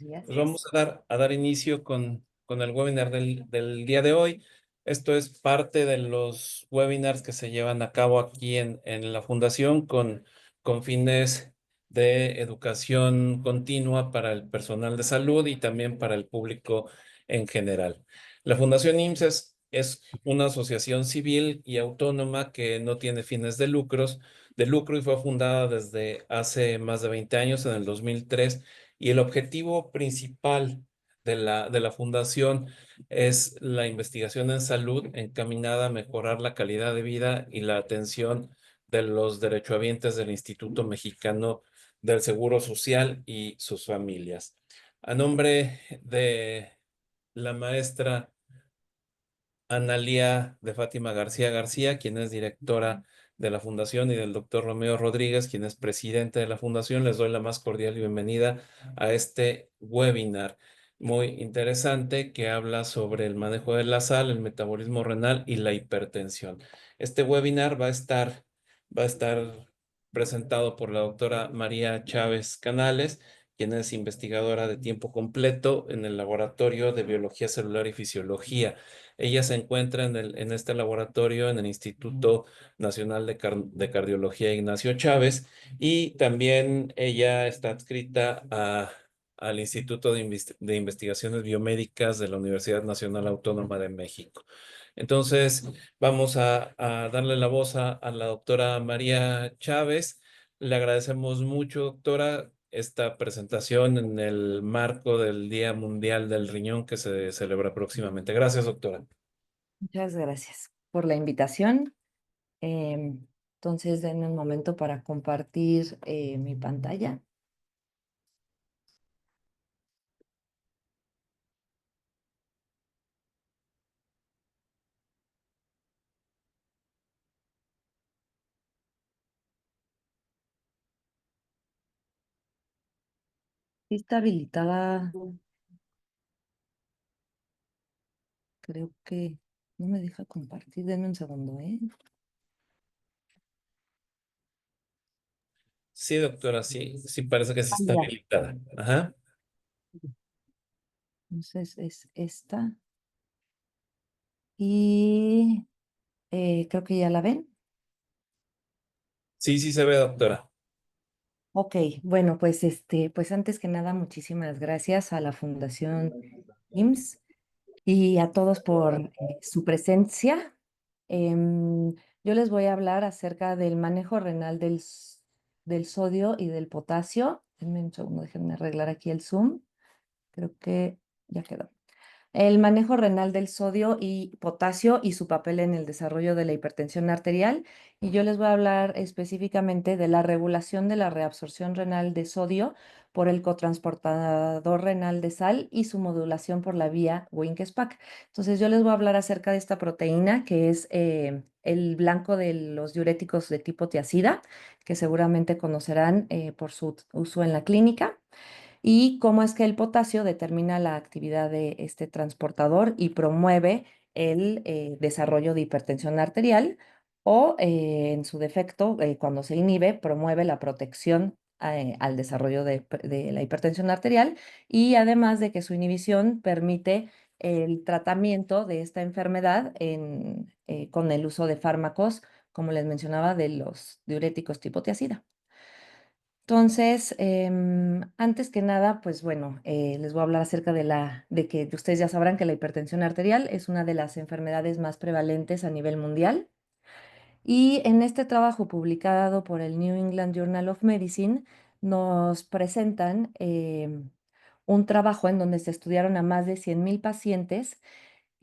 días. Pues vamos a dar inicio con el webinar del día de hoy. Esto es parte de los webinars que se llevan a cabo aquí en la Fundación con fines de educación continua para el personal de salud y también para el público en general. La Fundación IMSS es una asociación civil y autónoma que no tiene fines de lucro y fue fundada desde hace más de 20 años, en el 2003, y el objetivo principal de la fundación es la investigación en salud encaminada a mejorar la calidad de vida y la atención de los derechohabientes del Instituto Mexicano del Seguro Social y sus familias. A nombre de la maestra Analía de Fátima García García, quien es directora de la Fundación, y del doctor Romeo Rodríguez, quien es presidente de la Fundación, les doy la más cordial bienvenida a este webinar muy interesante que habla sobre el manejo de la sal, el metabolismo renal y la hipertensión. Este webinar va a estar presentado por la doctora María Chávez Canales, quien es investigadora de tiempo completo en el Laboratorio de Biología Celular y Fisiología. Ella se encuentra en este laboratorio en el Instituto Nacional de Cardiología Ignacio Chávez, y también ella está adscrita al Instituto de Investigaciones Biomédicas de la Universidad Nacional Autónoma de México. Entonces, vamos a darle la voz a la doctora María Chávez. Le agradecemos mucho, doctora, esta presentación en el marco del Día Mundial del Riñón que se celebra próximamente. Gracias, doctora. Muchas gracias por la invitación. Entonces, denme un momento para compartir mi pantalla. Sí, está habilitada, creo que no me deja compartir. Denme un segundo, ¿eh? Sí, doctora, sí, sí parece que sí está Ya. habilitada. Ajá. Entonces es esta. Y creo que ya la ven. Sí, sí se ve, doctora. Ok, bueno, pues pues antes que nada, muchísimas gracias a la Fundación IMSS y a todos por su presencia. Em, yo les voy a hablar acerca del manejo renal del sodio y del potasio. Denme un segundo, déjenme arreglar aquí el Zoom. Creo que ya quedó. El manejo renal del sodio y potasio y su papel en el desarrollo de la hipertensión arterial. Y yo les voy a hablar específicamente de la regulación de la reabsorción renal de sodio por el cotransportador renal de sal y su modulación por la vía Wink-Spack. Entonces yo les voy a hablar acerca de esta proteína que es el blanco de los diuréticos de tipo tiacida, que seguramente conocerán por su uso en la clínica, y cómo es que el potasio determina la actividad de este transportador y promueve el desarrollo de hipertensión arterial o, en su defecto, cuando se inhibe, promueve la protección al desarrollo de la hipertensión arterial, y además de que su inhibición permite el tratamiento de esta enfermedad con el uso de fármacos, como les mencionaba, de los diuréticos tipo tiacida. Entonces, antes que nada, pues bueno, les voy a hablar acerca de que ustedes ya sabrán que la hipertensión arterial es una de las enfermedades más prevalentes a nivel mundial. Y en este trabajo publicado por el New England Journal of Medicine, nos presentan un trabajo en donde se estudiaron a más de 100,000 pacientes,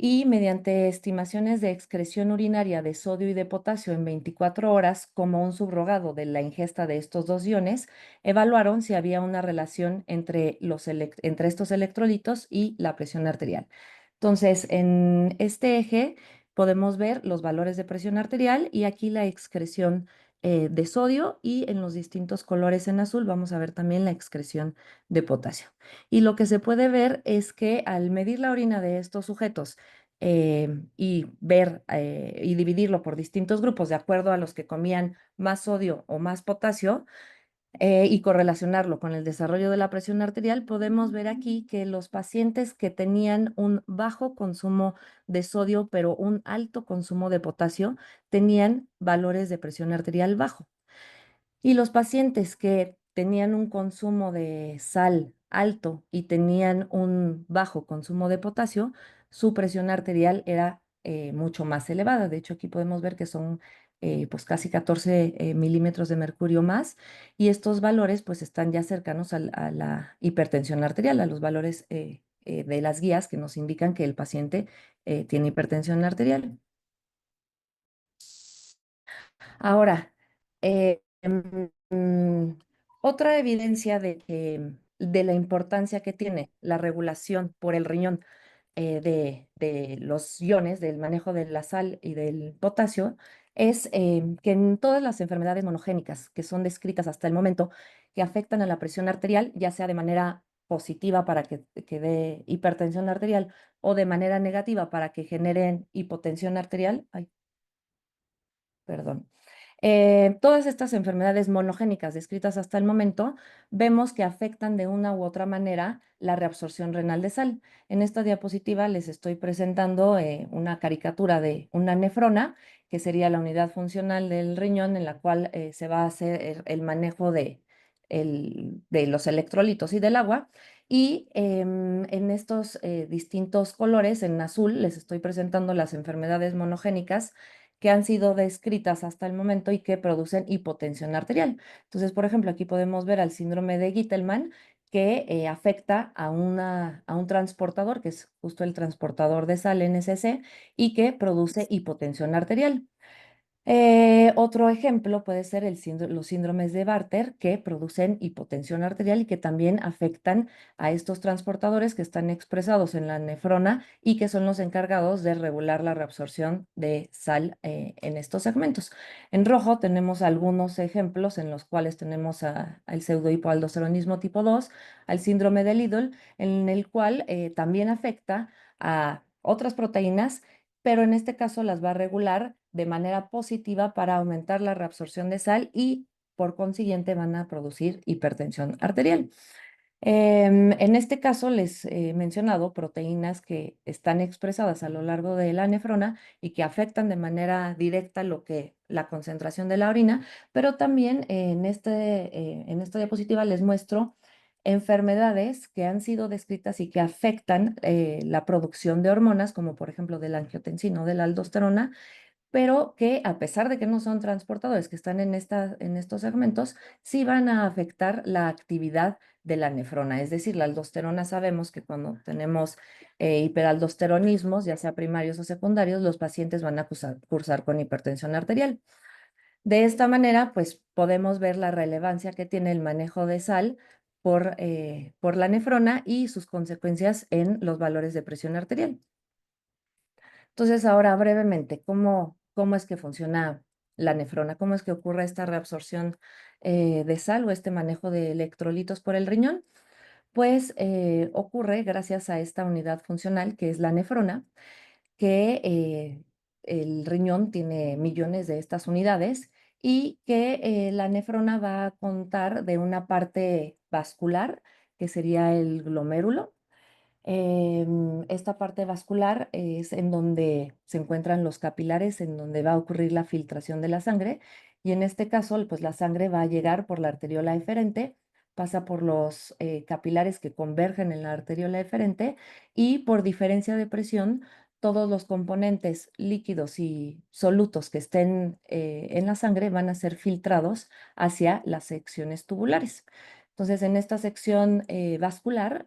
y mediante estimaciones de excreción urinaria de sodio y de potasio en 24 horas como un subrogado de la ingesta de estos dos iones, evaluaron si había una relación entre estos electrolitos y la presión arterial. Entonces, en este eje podemos ver los valores de presión arterial y aquí la excreción de sodio, y en los distintos colores en azul vamos a ver también la excreción de potasio. Y lo que se puede ver es que al medir la orina de estos sujetos y ver y dividirlo por distintos grupos de acuerdo a los que comían más sodio o más potasio, y correlacionarlo con el desarrollo de la presión arterial, podemos ver aquí que los pacientes que tenían un bajo consumo de sodio, pero un alto consumo de potasio, tenían valores de presión arterial bajo. Y los pacientes que tenían un consumo de sal alto y tenían un bajo consumo de potasio, su presión arterial era mucho más elevada. De hecho, aquí podemos ver que son pues casi 14 milímetros de mercurio más, y estos valores pues están ya cercanos a la hipertensión arterial, a los valores de las guías que nos indican que el paciente tiene hipertensión arterial. Ahora, otra evidencia de la importancia que tiene la regulación por el riñón de los iones, del manejo de la sal y del potasio, es que en todas las enfermedades monogénicas que son descritas hasta el momento, que afectan a la presión arterial, ya sea de manera positiva para que dé hipertensión arterial o de manera negativa para que generen hipotensión arterial, ay, perdón. Todas estas enfermedades monogénicas descritas hasta el momento, vemos que afectan de una u otra manera la reabsorción renal de sal. En esta diapositiva les estoy presentando una caricatura de una nefrona, que sería la unidad funcional del riñón en la cual se va a hacer el manejo de los electrolitos y del agua. Y en estos distintos colores, en azul, les estoy presentando las enfermedades monogénicas que han sido descritas hasta el momento y que producen hipotensión arterial. Entonces, por ejemplo, aquí podemos ver al síndrome de Gitelman, que afecta a un transportador, que es justo el transportador de sal NSC, y que produce hipotensión arterial. Otro ejemplo puede ser los síndromes de Bartter, que producen hipotensión arterial y que también afectan a estos transportadores que están expresados en la nefrona y que son los encargados de regular la reabsorción de sal en estos segmentos. En rojo tenemos algunos ejemplos en los cuales tenemos al pseudohipoaldosteronismo tipo 2, al síndrome de Lidl, en el cual también afecta a otras proteínas, pero en este caso las va a regular de manera positiva para aumentar la reabsorción de sal y por consiguiente van a producir hipertensión arterial. En este caso les he mencionado proteínas que están expresadas a lo largo de la nefrona y que afectan de manera directa la concentración de la orina, pero también en esta diapositiva les muestro enfermedades que han sido descritas y que afectan la producción de hormonas, como por ejemplo de la angiotensina o de la aldosterona, pero que a pesar de que no son transportadores que están en estos segmentos, sí van a afectar la actividad de la nefrona. Es decir, la aldosterona sabemos que cuando tenemos hiperaldosteronismos, ya sea primarios o secundarios, los pacientes van a cursar con hipertensión arterial. De esta manera, pues podemos ver la relevancia que tiene el manejo de sal por la nefrona y sus consecuencias en los valores de presión arterial. Entonces, ahora brevemente, ¿cómo es que funciona la nefrona? ¿Cómo es que ocurre esta reabsorción de sal o este manejo de electrolitos por el riñón? Pues ocurre gracias a esta unidad funcional que es la nefrona, que el riñón tiene millones de estas unidades y que la nefrona va a contar de una parte vascular, que sería el glomérulo. Esta parte vascular es en donde se encuentran los capilares, en donde va a ocurrir la filtración de la sangre. Y en este caso, pues la sangre va a llegar por la arteriola eferente, pasa por los capilares que convergen en la arteriola eferente y por diferencia de presión, todos los componentes líquidos y solutos que estén en la sangre van a ser filtrados hacia las secciones tubulares. Entonces, en esta sección vascular,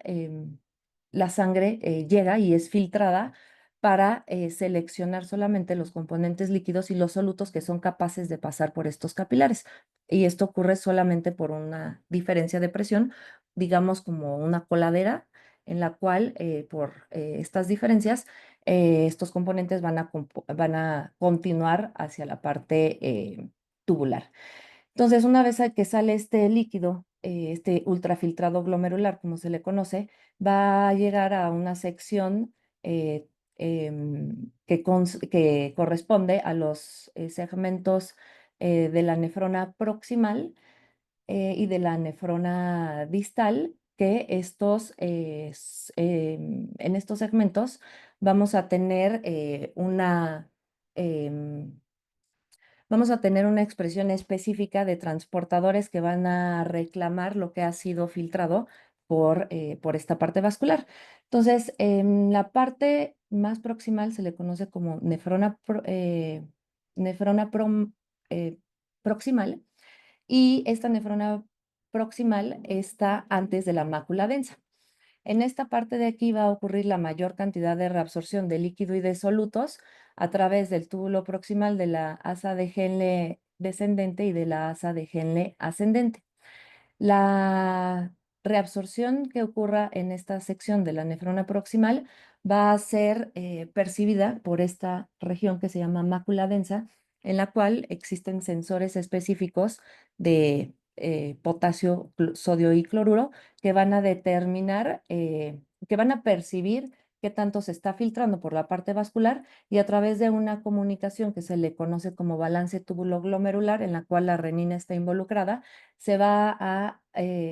la sangre llega y es filtrada para seleccionar solamente los componentes líquidos y los solutos que son capaces de pasar por estos capilares. Y esto ocurre solamente por una diferencia de presión, digamos como una coladera, en la cual por estas diferencias estos componentes van a continuar hacia la parte tubular. Entonces, una vez que sale este líquido, este ultrafiltrado glomerular, como se le conoce, va a llegar a una sección eh, que corresponde a los segmentos de la nefrona proximal, y de la nefrona distal, que en estos segmentos vamos a tener em, vamos a tener una expresión específica de transportadores que van a reclamar lo que ha sido filtrado por esta parte vascular. Entonces, en la parte más proximal se le conoce como nefrona proximal, y esta nefrona proximal está antes de la mácula densa. En esta parte de aquí va a ocurrir la mayor cantidad de reabsorción de líquido y de solutos a través del túbulo proximal de la asa de Henle descendente y de la asa de Henle ascendente. La reabsorción que ocurra en esta sección de la nefrona proximal va a ser percibida por esta región que se llama mácula densa, en la cual existen sensores específicos de potasio, sodio y cloruro que van a determinar, que van a percibir qué tanto se está filtrando por la parte vascular, y a través de una comunicación que se le conoce como balance túbulo-glomerular, en la cual la renina está involucrada, se va a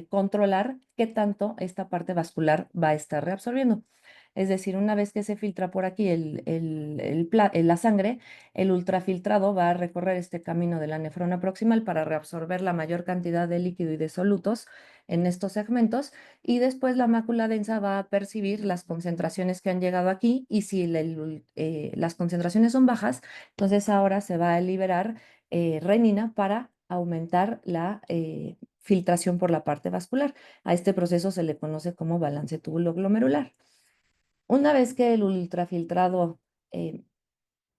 controlar qué tanto esta parte vascular va a estar reabsorbiendo. Es decir, una vez que se filtra por aquí la sangre, el ultrafiltrado va a recorrer este camino de la nefrona proximal para reabsorber la mayor cantidad de líquido y de solutos en estos segmentos, y después la mácula densa va a percibir las concentraciones que han llegado aquí, y si las concentraciones son bajas, entonces ahora se va a liberar renina para aumentar la filtración por la parte vascular. A este proceso se le conoce como balance túbulo-glomerular. Una vez que el ultrafiltrado eh,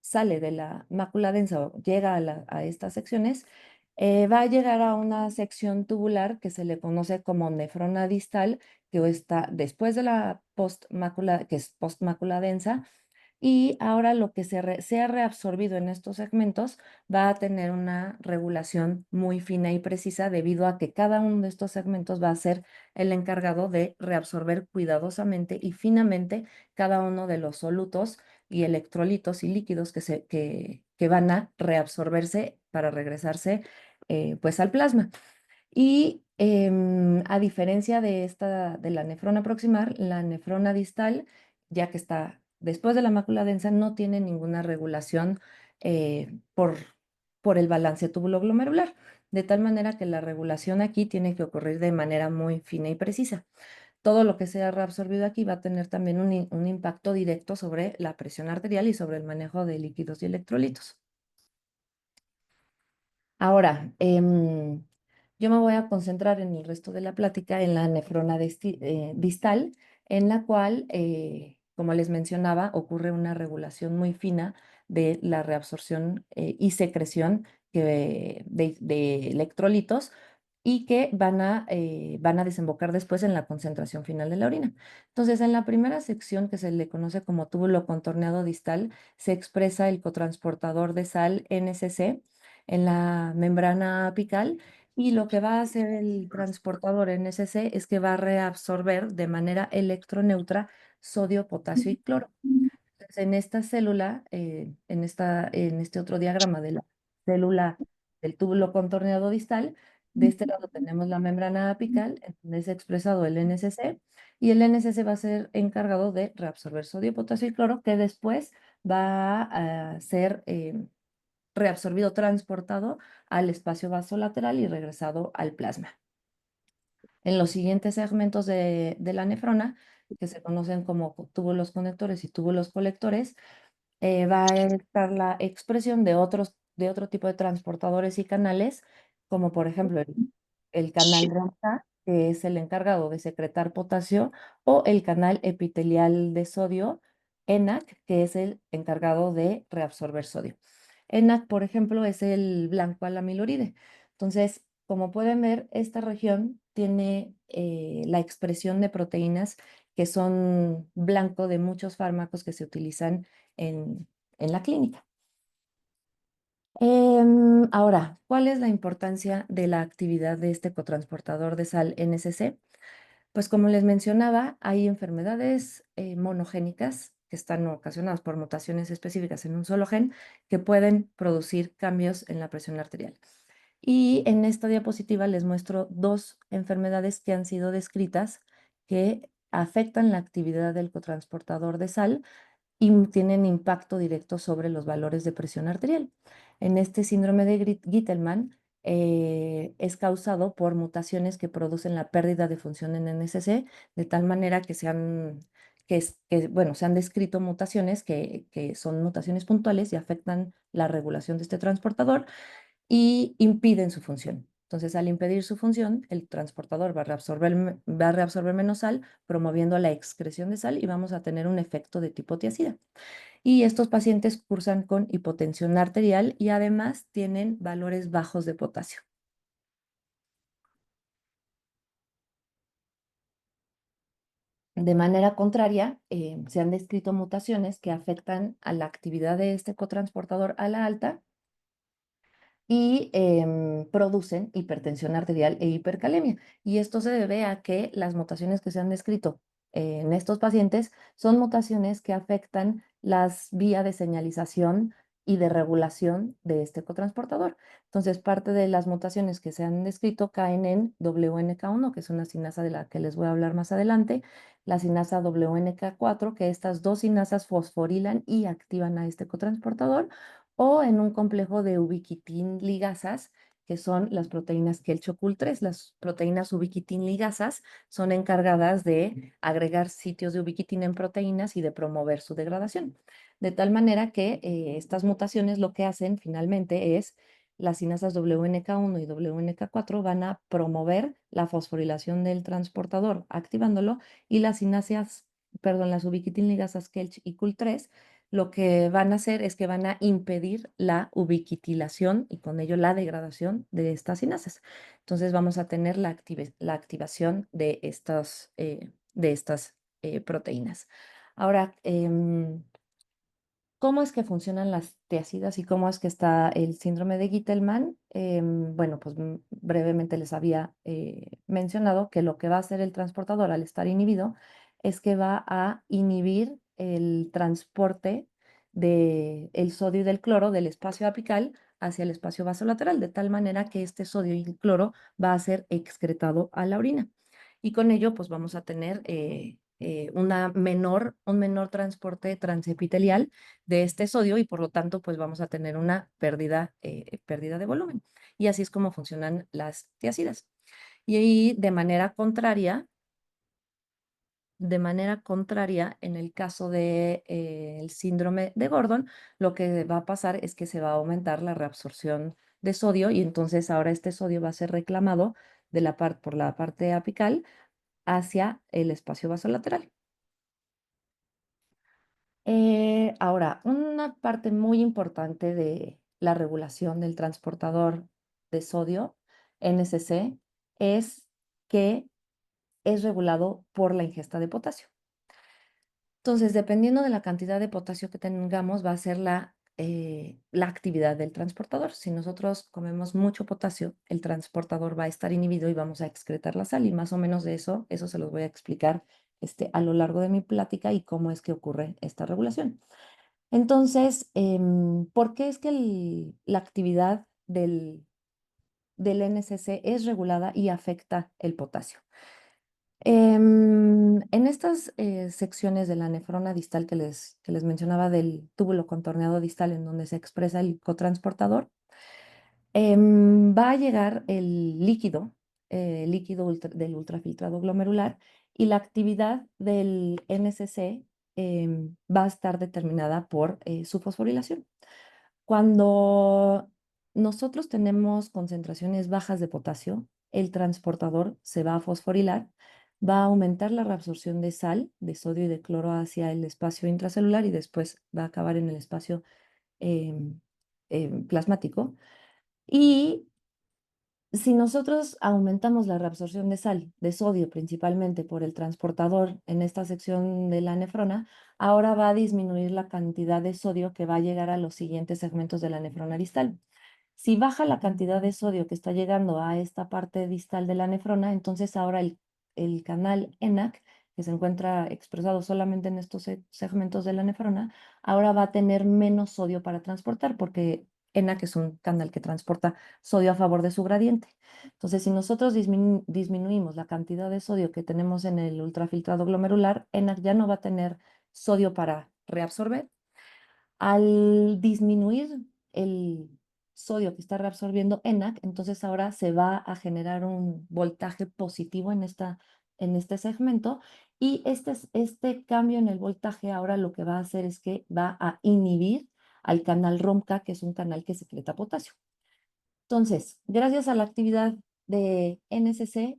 sale de la mácula densa o llega a estas secciones, va a llegar a una sección tubular que se le conoce como nefrona distal, que está después de la postmácula, que es postmácula densa, y ahora lo que sea reabsorbido en estos segmentos va a tener una regulación muy fina y precisa, debido a que cada uno de estos segmentos va a ser el encargado de reabsorber cuidadosamente y finamente cada uno de los solutos y electrolitos y líquidos que van a reabsorberse para regresarse pues al plasma. Y a diferencia de la nefrona proximal, la nefrona distal, ya que está después de la mácula densa, no tiene ninguna regulación por el balance túbulo-glomerular, de tal manera que la regulación aquí tiene que ocurrir de manera muy fina y precisa. Todo lo que sea reabsorbido aquí va a tener también un impacto directo sobre la presión arterial y sobre el manejo de líquidos y electrolitos. Ahora, yo me voy a concentrar en el resto de la plática en la nefrona distal, en la cual, como les mencionaba, ocurre una regulación muy fina de la reabsorción y secreción de electrolitos, y que van a desembocar después en la concentración final de la orina. Entonces, en la primera sección, que se le conoce como túbulo contorneado distal, se expresa el cotransportador de sal NCC en la membrana apical, y lo que va a hacer el transportador NCC es que va a reabsorber de manera electroneutra sodio, potasio y cloro. Entonces, en esta célula, en este otro diagrama de la célula del túbulo contorneado distal, de este lado tenemos la membrana apical, en donde es expresado el NCC, y el NCC va a ser encargado de reabsorber sodio, potasio y cloro, que después va a ser reabsorbido, transportado al espacio vasolateral y regresado al plasma. En los siguientes segmentos de la nefrona, que se conocen como túbulos conectores y túbulos colectores, va a estar la expresión de otro tipo de transportadores y canales, como por ejemplo el canal ROMTA, que es el encargado de secretar potasio, o el canal epitelial de sodio, ENaC, que es el encargado de reabsorber sodio. ENaC, por ejemplo, es el blanco a la amiloride. Entonces, como pueden ver, esta región tiene la expresión de proteínas que son blanco de muchos fármacos que se utilizan en, en la clínica. Ahora, ¿cuál es la importancia de la actividad de este cotransportador de sal NCC? Pues como les mencionaba, hay enfermedades monogénicas que están ocasionadas por mutaciones específicas en un solo gen, que pueden producir cambios en la presión arterial. Y en esta diapositiva les muestro dos enfermedades que han sido descritas que afectan la actividad del cotransportador de sal y tienen impacto directo sobre los valores de presión arterial. En este síndrome de Gittelman es causado por mutaciones que producen la pérdida de función en NSC, de tal manera que bueno, se han descrito mutaciones que son mutaciones puntuales y afectan la regulación de este transportador y impiden su función. Entonces, al impedir su función, el transportador va a reabsorber menos sal, promoviendo la excreción de sal y vamos a tener un efecto de tipo tiacida. Y estos pacientes cursan con hipotensión arterial y además tienen valores bajos de potasio. De manera contraria, se han descrito mutaciones que afectan a la actividad de este cotransportador a la alta y producen hipertensión arterial e hipercalemia. Y esto se debe a que las mutaciones que se han descrito en estos pacientes son mutaciones que afectan las vías de señalización y de regulación de este cotransportador. Entonces, parte de las mutaciones que se han descrito caen en WNK1, que es una sinasa de la que les voy a hablar más adelante, la sinasa WNK4, que estas dos sinasas fosforilan y activan a este cotransportador, o en un complejo de ubiquitin ligasas, que son las proteínas Kelch-CoL3. Las proteínas ubiquitin ligasas son encargadas de agregar sitios de ubiquitina en proteínas y de promover su degradación. De tal manera que estas mutaciones lo que hacen finalmente es las sinasas WNK1 y WNK4 van a promover la fosforilación del transportador, activándolo, y las ubiquitin ligasas Kelch y CoL3 lo que van a hacer es que van a impedir la ubiquitilación y con ello la degradación de estas sinasas. Entonces vamos a tener la activación de estas proteínas. Ahora, ¿cómo es que funcionan las tiacidas y cómo es que está el síndrome de Gittelman? Bueno, pues brevemente les había mencionado que lo que va a hacer el transportador al estar inhibido es que va a inhibir el transporte del sodio y del cloro del espacio apical hacia el espacio vasolateral, de tal manera que este sodio y el cloro va a ser excretado a la orina. Y con ello, pues vamos a tener un menor transporte transepitelial de este sodio y por lo tanto pues vamos a tener una pérdida de volumen. Y así es como funcionan las tiacidas. Y ahí de manera contraria, en el caso de, el síndrome de Gordon, lo que va a pasar es que se va a aumentar la reabsorción de sodio y entonces ahora este sodio va a ser reclamado por la parte apical hacia el espacio vasolateral. Ahora, una parte muy importante de la regulación del transportador de sodio, NSC, es que es regulado por la ingesta de potasio. Entonces, dependiendo de la cantidad de potasio que tengamos, va a ser la actividad del transportador. Si nosotros comemos mucho potasio, el transportador va a estar inhibido y vamos a excretar la sal. Y más o menos de eso se los voy a explicar a lo largo de mi plática y cómo es que ocurre esta regulación. Entonces, ¿por qué es que la actividad del NSC es regulada y afecta el potasio? En estas secciones de la nefrona distal que les mencionaba del túbulo contorneado distal en donde se expresa el cotransportador, va a llegar el líquido del ultrafiltrado glomerular y la actividad del NSC va a estar determinada por su fosforilación. Cuando nosotros tenemos concentraciones bajas de potasio, el transportador se va a fosforilar, va a aumentar la reabsorción de sal, de sodio y de cloro hacia el espacio intracelular y después va a acabar en el espacio em, plasmático. Y si nosotros aumentamos la reabsorción de sal, de sodio principalmente por el transportador en esta sección de la nefrona, ahora va a disminuir la cantidad de sodio que va a llegar a los siguientes segmentos de la nefrona distal. Si baja la cantidad de sodio que está llegando a esta parte distal de la nefrona, entonces ahora el canal ENaC, que se encuentra expresado solamente en estos segmentos de la nefrona, ahora va a tener menos sodio para transportar porque ENaC es un canal que transporta sodio a favor de su gradiente. Entonces, si nosotros disminuimos la cantidad de sodio que tenemos en el ultrafiltrado glomerular, ENaC ya no va a tener sodio para reabsorber. Al disminuir el sodio que está reabsorbiendo ENaC, entonces ahora se va a generar un voltaje positivo en este segmento, y este cambio en el voltaje ahora lo que va a hacer es que va a inhibir al canal ROMCA, que es un canal que secreta potasio. Entonces, gracias a la actividad de NSC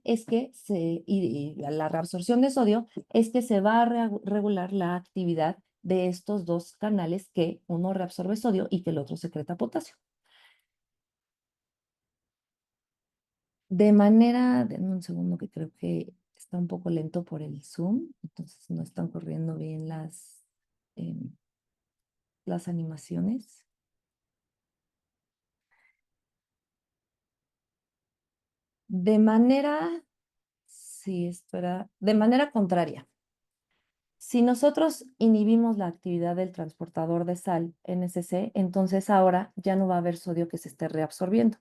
y a la reabsorción de sodio, es que se va a regular la actividad de estos dos canales, que uno reabsorbe sodio y que el otro secreta potasio. Denme un segundo que creo que está un poco lento por el Zoom, entonces no están corriendo bien las animaciones. De manera, sí, espera, de manera contraria. Si nosotros inhibimos la actividad del transportador de sal NSC, entonces ahora ya no va a haber sodio que se esté reabsorbiendo.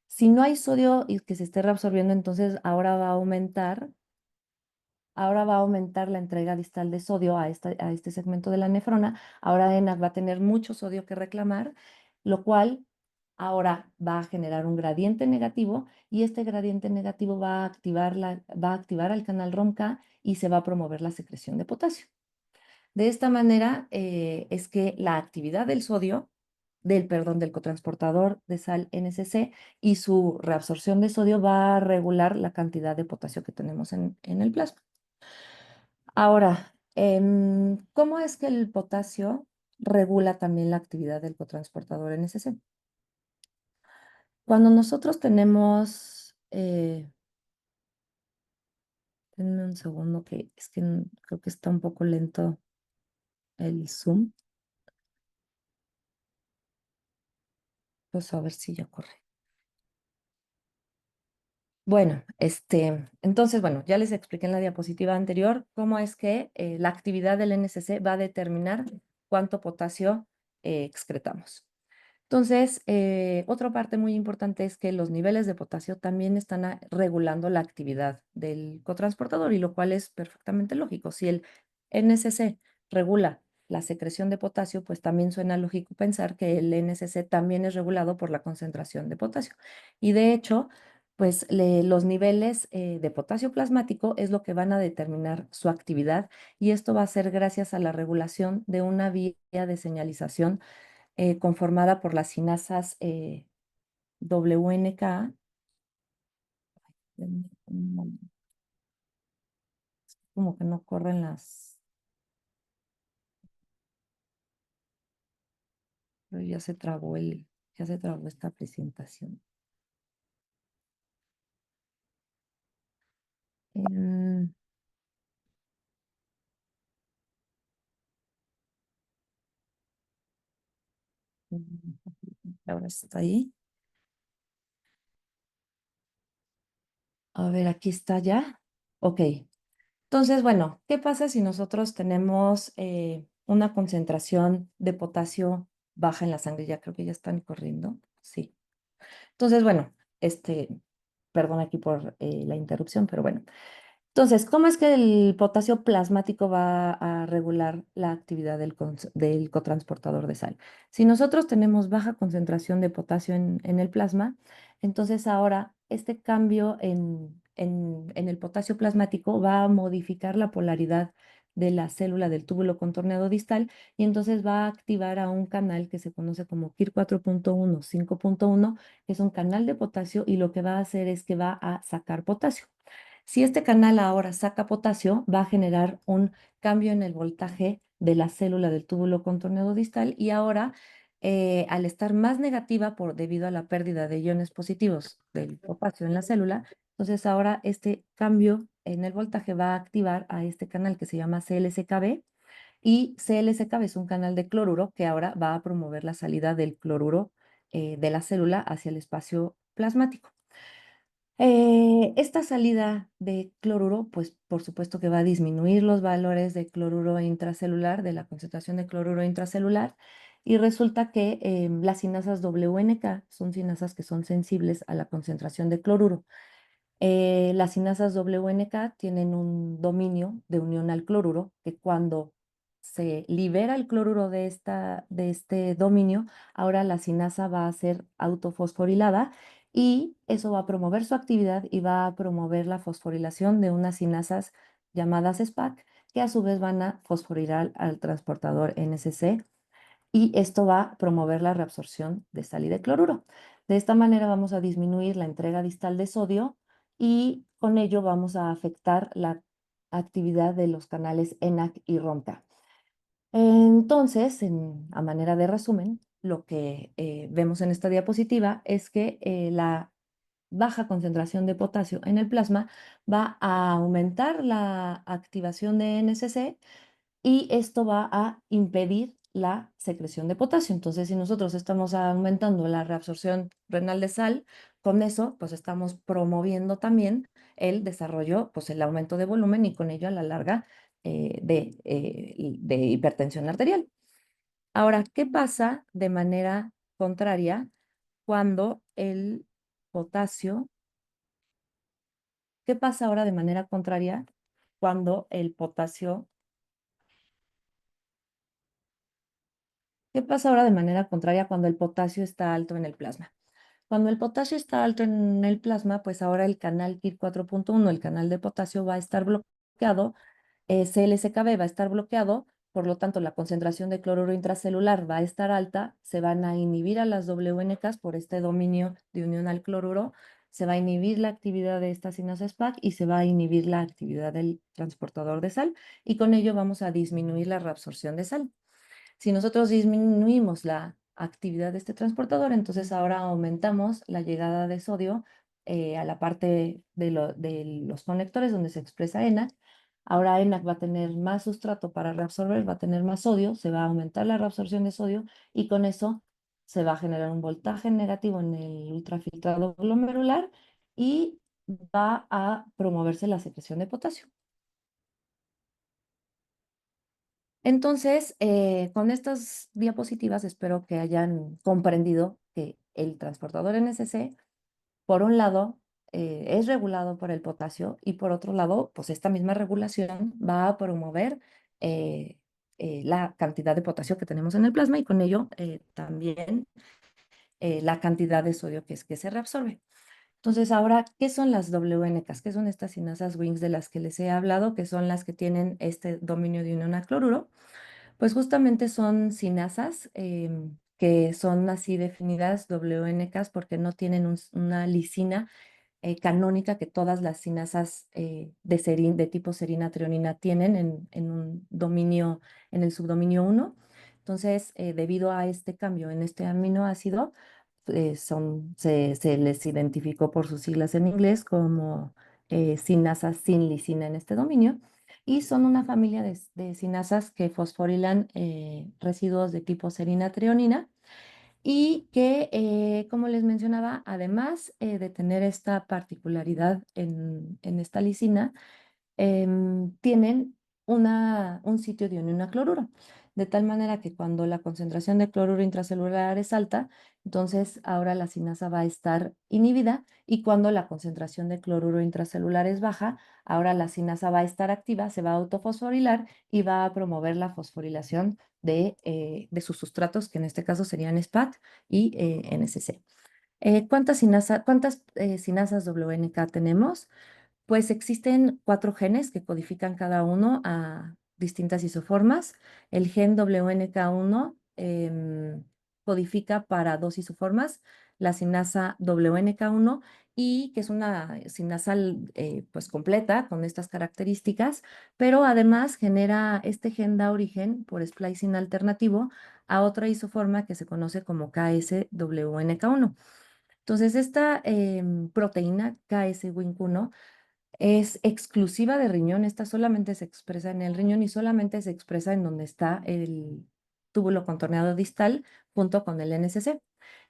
Si no hay sodio y que se esté reabsorbiendo, entonces ahora va a aumentar la entrega distal de sodio a este segmento de la nefrona. Ahora ENaC va a tener mucho sodio que reclamar, lo cual ahora va a generar un gradiente negativo, y este gradiente negativo va a activar al canal ROMCA y se va a promover la secreción de potasio. De esta manera es que la actividad del sodio, del cotransportador de sal NSC, y su reabsorción de sodio va a regular la cantidad de potasio que tenemos en el plasma. Ahora, ¿cómo es que el potasio regula también la actividad del cotransportador NSC? Cuando nosotros tenemos, denme un segundo, que es que creo que está un poco lento el Zoom. Pues a ver si ya corre. Bueno, entonces, bueno, ya les expliqué en la diapositiva anterior cómo es que la actividad del NSC va a determinar cuánto potasio excretamos. Entonces, otra parte muy importante es que los niveles de potasio también están regulando la actividad del cotransportador, y lo cual es perfectamente lógico. Si el NSC regula la secreción de potasio, pues también suena lógico pensar que el NSC también es regulado por la concentración de potasio. Y de hecho, pues los niveles de potasio plasmático es lo que van a determinar su actividad, y esto va a ser gracias a la regulación de una vía de señalización conformada por las sinasas WNK. Como que no corren pero ya se trabó esta presentación. Em, Ahora está ahí. A ver, aquí está ya. Ok. Entonces, bueno, ¿qué pasa si nosotros tenemos una concentración de potasio baja en la sangre? Ya creo que ya están corriendo. Sí. Entonces, bueno, perdón aquí por la interrupción, pero bueno. Entonces, ¿cómo es que el potasio plasmático va a regular la actividad del cotransportador de sal? Si nosotros tenemos baja concentración de potasio en el plasma, entonces ahora este cambio en el potasio plasmático va a modificar la polaridad de la célula del túbulo contorneado distal, y entonces va a activar a un canal que se conoce como KIR 4.1, 5.1, que es un canal de potasio, y lo que va a hacer es que va a sacar potasio. Si este canal ahora saca potasio, va a generar un cambio en el voltaje de la célula del túbulo contorneado distal, y ahora, al estar más negativa debido a la pérdida de iones positivos del potasio en la célula, entonces ahora este cambio en el voltaje va a activar a este canal que se llama CLSKB, y CLSKB es un canal de cloruro que ahora va a promover la salida del cloruro de la célula hacia el espacio plasmático. Esta salida de cloruro, pues por supuesto que va a disminuir los valores de cloruro intracelular, de la concentración de cloruro intracelular, Y resulta que las sinasas WNK son sinasas que son sensibles a la concentración de cloruro. Las sinasas WNK tienen un dominio de unión al cloruro que cuando se libera el cloruro de este dominio, ahora la sinasa va a ser autofosforilada y eso va a promover su actividad y va a promover la fosforilación de unas sinasas llamadas SPAC, que a su vez van a fosforilar al transportador NSC y esto va a promover la reabsorción de sal y de cloruro. De esta manera vamos a disminuir la entrega distal de sodio y con ello vamos a afectar la actividad de los canales ENaC y ROMPA. Entonces, a manera de resumen, lo que vemos en esta diapositiva es que la baja concentración de potasio en el plasma va a aumentar la activación de NSC y esto va a impedir la secreción de potasio. Entonces, si nosotros estamos aumentando la reabsorción renal de sal, con eso, pues estamos promoviendo también el desarrollo, pues el aumento de volumen y con ello a la larga de hipertensión arterial. Ahora, ¿qué pasa de manera contraria cuando el potasio, qué pasa ahora de manera contraria cuando el potasio ¿Qué pasa ahora de manera contraria cuando el potasio está alto en el plasma? Cuando el potasio está alto en el plasma, pues ahora el canal KIR 4.1, el canal de potasio, va a estar bloqueado, CLSKB va a estar bloqueado, por lo tanto la concentración de cloruro intracelular va a estar alta, se van a inhibir a las WNKs por este dominio de unión al cloruro, se va a inhibir la actividad de esta sinasa SPAC y se va a inhibir la actividad del transportador de sal y con ello vamos a disminuir la reabsorción de sal. Si nosotros disminuimos la actividad de este transportador, entonces ahora aumentamos la llegada de sodio a la parte de los conectores donde se expresa ENaC. Ahora ENaC va a tener más sustrato para reabsorber, va a tener más sodio, se va a aumentar la reabsorción de sodio y con eso se va a generar un voltaje negativo en el ultrafiltrado glomerular y va a promoverse la secreción de potasio. Entonces, con estas diapositivas espero que hayan comprendido que el transportador NSC, por un lado, es regulado por el potasio y por otro lado, pues esta misma regulación va a promover la cantidad de potasio que tenemos en el plasma y con ello también la cantidad de sodio que se reabsorbe. Entonces, ahora, ¿qué son las WNKs? ¿Qué son estas sinasas Wings de las que les he hablado? Que son las que tienen este dominio de unión a cloruro. Pues justamente son sinasas que son así definidas WNKs porque no tienen una lisina canónica que todas las sinasas de tipo serina treonina tienen en un dominio, en el subdominio 1. Entonces, debido a este cambio en este aminoácido, se les identificó por sus siglas en inglés como sinasas sin lisina en este dominio y son una familia de sinasas que fosforilan residuos de tipo serina treonina y que, como les mencionaba, además de tener esta particularidad en esta lisina, tienen un sitio de unión a cloruro, de tal manera que cuando la concentración de cloruro intracelular es alta, entonces ahora la sinasa va a estar inhibida y cuando la concentración de cloruro intracelular es baja, ahora la sinasa va a estar activa, se va a autofosforilar y va a promover la fosforilación de sus sustratos, que en este caso serían SPAC y NSC. ¿Cuántas sinasas WNK tenemos? Pues existen 4 genes que codifican cada uno a distintas isoformas. El gen WNK1 codifica para 2 isoformas, la sinasa WNK1 y que es una sinasa pues completa con estas características, pero además genera este gen da origen por splicing alternativo a otra isoforma que se conoce como KSWNK1. Entonces, esta proteína KS-WINK1 es exclusiva de riñón, esta solamente se expresa en el riñón y solamente se expresa en donde está el túbulo contorneado distal junto con el NSC.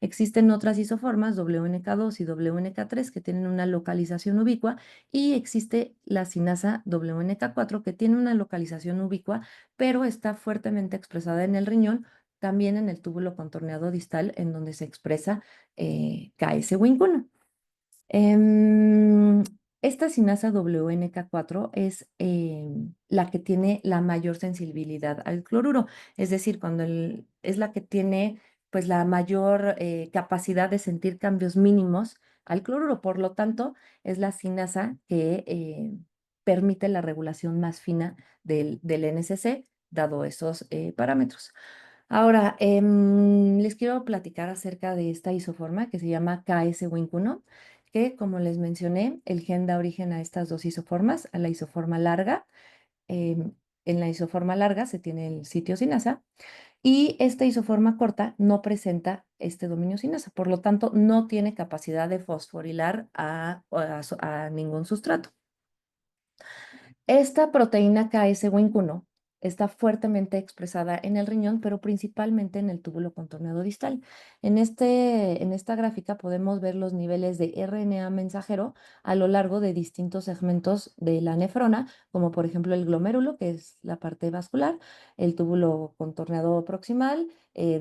Existen otras isoformas, WNK2 y WNK3, que tienen una localización ubicua y existe la sinasa WNK4 que tiene una localización ubicua, pero está fuertemente expresada en el riñón, también en el túbulo contorneado distal, en donde se expresa KS-Win1. Em, Esta sinasa WNK4 es la que tiene la mayor sensibilidad al cloruro, es decir, es la que tiene pues la mayor capacidad de sentir cambios mínimos al cloruro. Por lo tanto, es la sinasa que permite la regulación más fina del NSC, dado esos parámetros. Ahora, les quiero platicar acerca de esta isoforma que se llama KS-Win1, que como les mencioné, el gen da origen a estas dos isoformas, a la isoforma larga. em, en la isoforma larga se tiene el sitio sinasa y esta isoforma corta no presenta este dominio sinasa, por lo tanto no tiene capacidad de fosforilar a ningún sustrato. Esta proteína KS-Win1 está fuertemente expresada en el riñón, pero principalmente en el túbulo contorneado distal. En esta gráfica podemos ver los niveles de RNA mensajero a lo largo de distintos segmentos de la nefrona, como por ejemplo el glomérulo, que es la parte vascular, el túbulo contorneado proximal,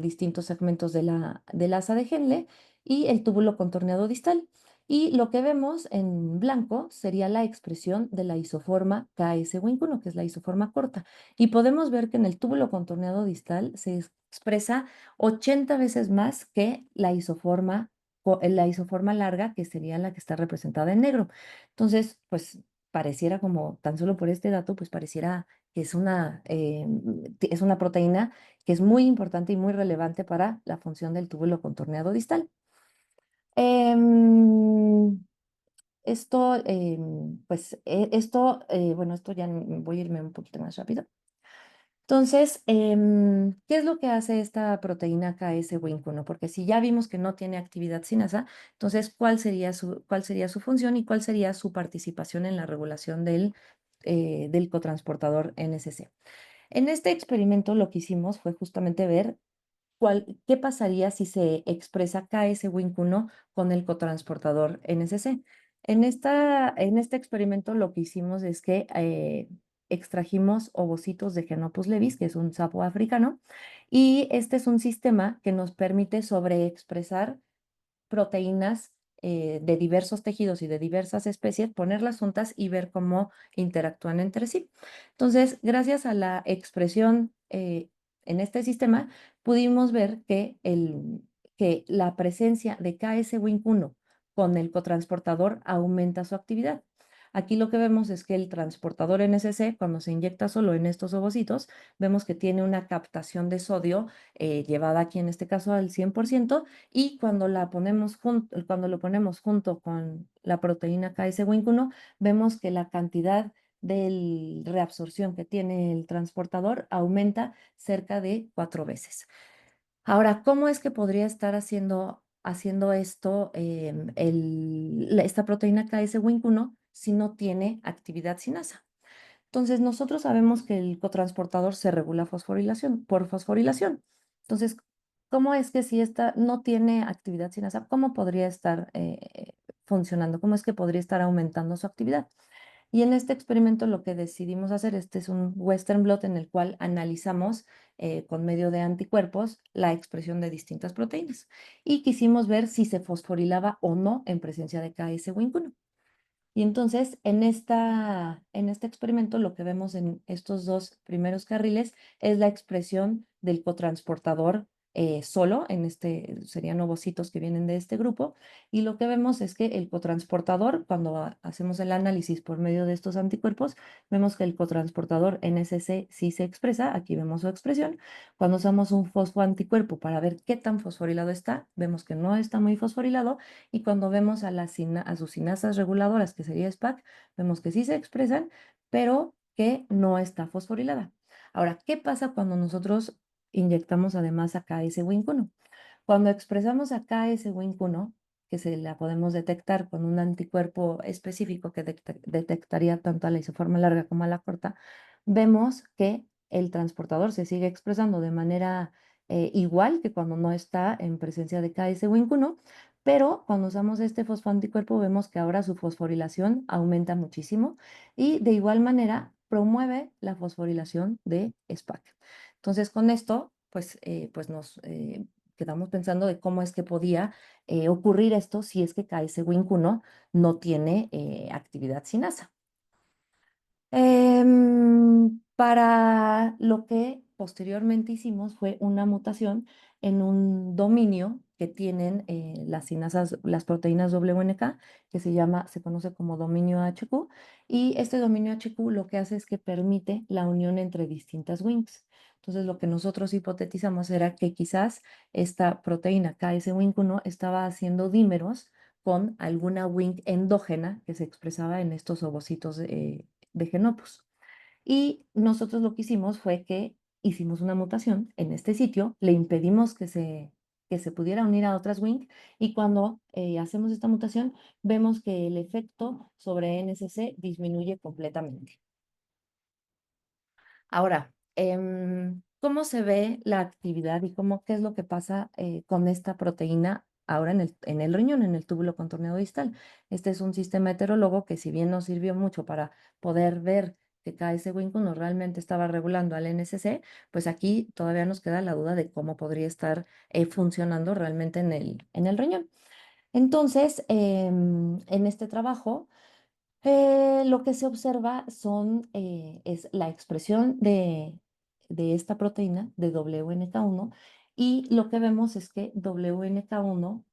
distintos segmentos del asa de Henle y el túbulo contorneado distal. Y lo que vemos en blanco sería la expresión de la isoforma KS-Win1, que es la isoforma corta. Y podemos ver que en el túbulo contorneado distal se expresa 80 veces más que la isoforma larga, que sería la que está representada en negro. Entonces, pues pareciera como, tan solo por este dato, pues pareciera que es una proteína que es muy importante y muy relevante para la función del túbulo contorneado distal. Em, bueno, esto ya voy a irme un poquito más rápido. Entonces, ¿qué es lo que hace esta proteína KS-Win1? Porque si ya vimos que no tiene actividad sinasa, entonces, cuál sería su función y cuál sería su participación en la regulación del cotransportador NSC? En este experimento lo que hicimos fue justamente ver ¿qué pasaría si se expresa KS-Win1 con el cotransportador NSC? En este experimento lo que hicimos es que extrajimos ovocitos de Genopus levis, que es un sapo africano, y este es un sistema que nos permite sobreexpresar proteínas de diversos tejidos y de diversas especies, ponerlas juntas y ver cómo interactúan entre sí. Entonces, gracias a la expresión en este sistema, pudimos ver que la presencia de KS-Win1 con el cotransportador aumenta su actividad. Aquí lo que vemos es que el transportador NSC, cuando se inyecta solo en estos ovocitos, vemos que tiene una captación de sodio llevada aquí en este caso al 100%, y cuando lo ponemos junto con la proteína KS-Win1, vemos que la cantidad de reabsorción que tiene el transportador aumenta cerca de 4 veces. Ahora, ¿cómo es que podría estar haciendo esto esta proteína KS-Win1 si no tiene actividad sinasa? Entonces, nosotros sabemos que el cotransportador se regula por fosforilación. Entonces, ¿cómo es que si esta no tiene actividad sinasa, cómo podría estar funcionando? ¿Cómo es que podría estar aumentando su actividad? Y en este experimento lo que decidimos hacer, este es un Western blot en el cual analizamos con medio de anticuerpos la expresión de distintas proteínas y quisimos ver si se fosforilaba o no en presencia de KS-Win1. Y entonces, en este experimento, lo que vemos en estos dos primeros carriles es la expresión del cotransportador solo, serían ovocitos que vienen de este grupo, y lo que vemos es que el cotransportador, cuando hacemos el análisis por medio de estos anticuerpos, vemos que el cotransportador NSC sí se expresa, aquí vemos su expresión. Cuando usamos un fosfoanticuerpo para ver qué tan fosforilado está, vemos que no está muy fosforilado, y cuando vemos a sus sinasas reguladoras, que sería SPAC, vemos que sí se expresan, pero que no está fosforilada. Ahora, ¿qué pasa cuando nosotros inyectamos además a KS-Win1? Cuando expresamos a KS-Win1, que se la podemos detectar con un anticuerpo específico que detectaría tanto a la isoforma larga como a la corta, vemos que el transportador se sigue expresando de manera igual que cuando no está en presencia de KS-Win1, pero cuando usamos este fosfoanticuerpo vemos que ahora su fosforilación aumenta muchísimo y de igual manera promueve la fosforilación de SPAC. Entonces, con esto pues nos quedamos pensando de cómo es que podía ocurrir esto si es que KS-Wink1 no tiene actividad sinasa. Para lo que posteriormente hicimos fue una mutación en un dominio que tienen las sinasas, las proteínas WNK, que se conoce como dominio HQ, y este dominio HQ lo que hace es que permite la unión entre distintas WINKs. Entonces, lo que nosotros hipotetizamos era que quizás esta proteína KS-Wink1 estaba haciendo dímeros con alguna WINK endógena que se expresaba en estos ovocitos de Genopus. Y nosotros lo que hicimos fue que hicimos una mutación en este sitio, le impedimos que se pudiera unir a otras Wink y cuando hacemos esta mutación vemos que el efecto sobre NSC disminuye completamente. Ahora, ¿cómo se ve la actividad y qué es lo que pasa con esta proteína ahora en el riñón, en el túbulo contorneado distal? Este es un sistema heterólogo que si bien nos sirvió mucho para poder ver que KS-Wink1 realmente estaba regulando al NSC, pues aquí todavía nos queda la duda de cómo podría estar funcionando realmente en el riñón. Entonces, en este trabajo lo que se observa es la expresión de esta proteína, de WNK1, y lo que vemos es que WNK1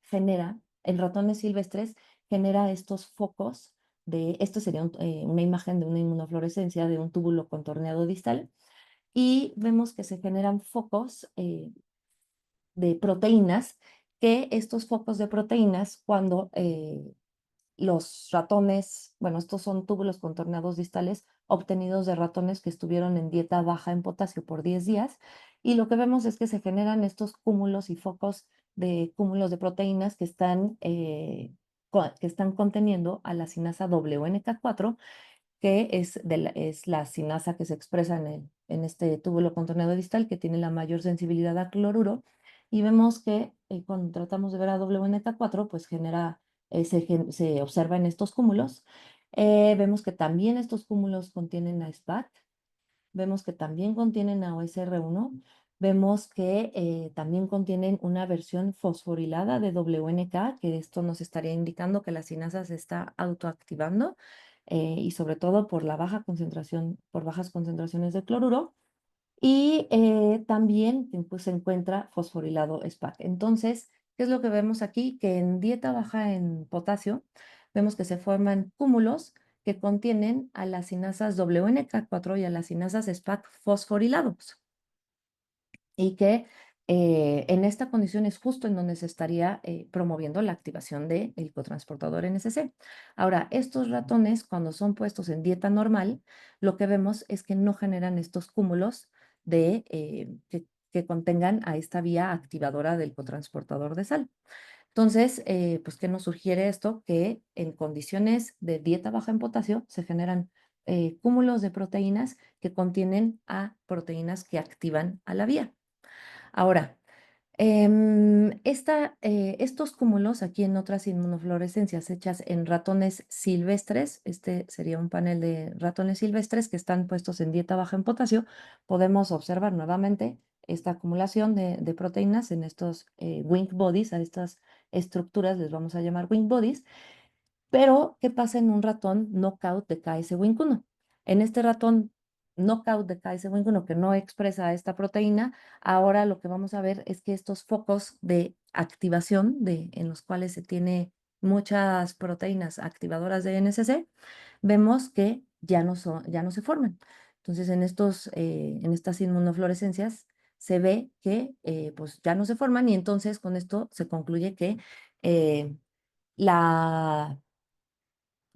genera, en ratones silvestres, genera estos focos esto sería una imagen de una inmunofluorescencia de un túbulo contorneado distal, y vemos que se generan focos de proteínas, que estos focos de proteínas, cuando los ratones, bueno, estos son túbulos contorneados distales obtenidos de ratones que estuvieron en dieta baja en potasio por 10 días. Y lo que vemos es que se generan estos cúmulos y focos de cúmulos de proteínas que están conteniendo a la sinasa WNK4, que es la sinasa que se expresa en este túbulo contorneado distal, que tiene la mayor sensibilidad a cloruro. Y vemos que cuando tratamos de ver a WNK4, pues se observa en estos cúmulos. Vemos que también estos cúmulos contienen a SPAC, vemos que también contienen a OSR1, vemos que también contienen una versión fosforilada de WNK, que esto nos estaría indicando que la sinasa se está autoactivando y sobre todo por la baja concentración, por bajas concentraciones de cloruro. Y también pues, se encuentra fosforilado SPAC. Entonces, ¿qué es lo que vemos aquí? Que en dieta baja en potasio, vemos que se forman cúmulos que contienen a las sinasas WNK4 y a las sinasas SPAC fosforilados. Y que en esta condición es justo en donde se estaría promoviendo la activación del cotransportador NSC. Ahora, estos ratones, cuando son puestos en dieta normal, lo que vemos es que no generan estos cúmulos que contengan a esta vía activadora del cotransportador de sal. Entonces, pues, ¿qué nos sugiere esto? Que en condiciones de dieta baja en potasio se generan cúmulos de proteínas que contienen a proteínas que activan a la vía. Ahora, estos cúmulos aquí en otras inmunofluorescencias hechas en ratones silvestres, este sería un panel de ratones silvestres que están puestos en dieta baja en potasio, podemos observar nuevamente esta acumulación de proteínas en estos wing bodies, a estas estructuras les vamos a llamar wing bodies, pero, ¿qué pasa en un ratón knockout de KS-Wink1? En este ratón knockout de KS-Wink1 que no expresa esta proteína, ahora lo que vamos a ver es que estos focos de activación en los cuales se tiene muchas proteínas activadoras de NSC, vemos que ya no se forman. Entonces, en estas inmunofluorescencias se ve que pues ya no se forman y entonces con esto se concluye que eh, la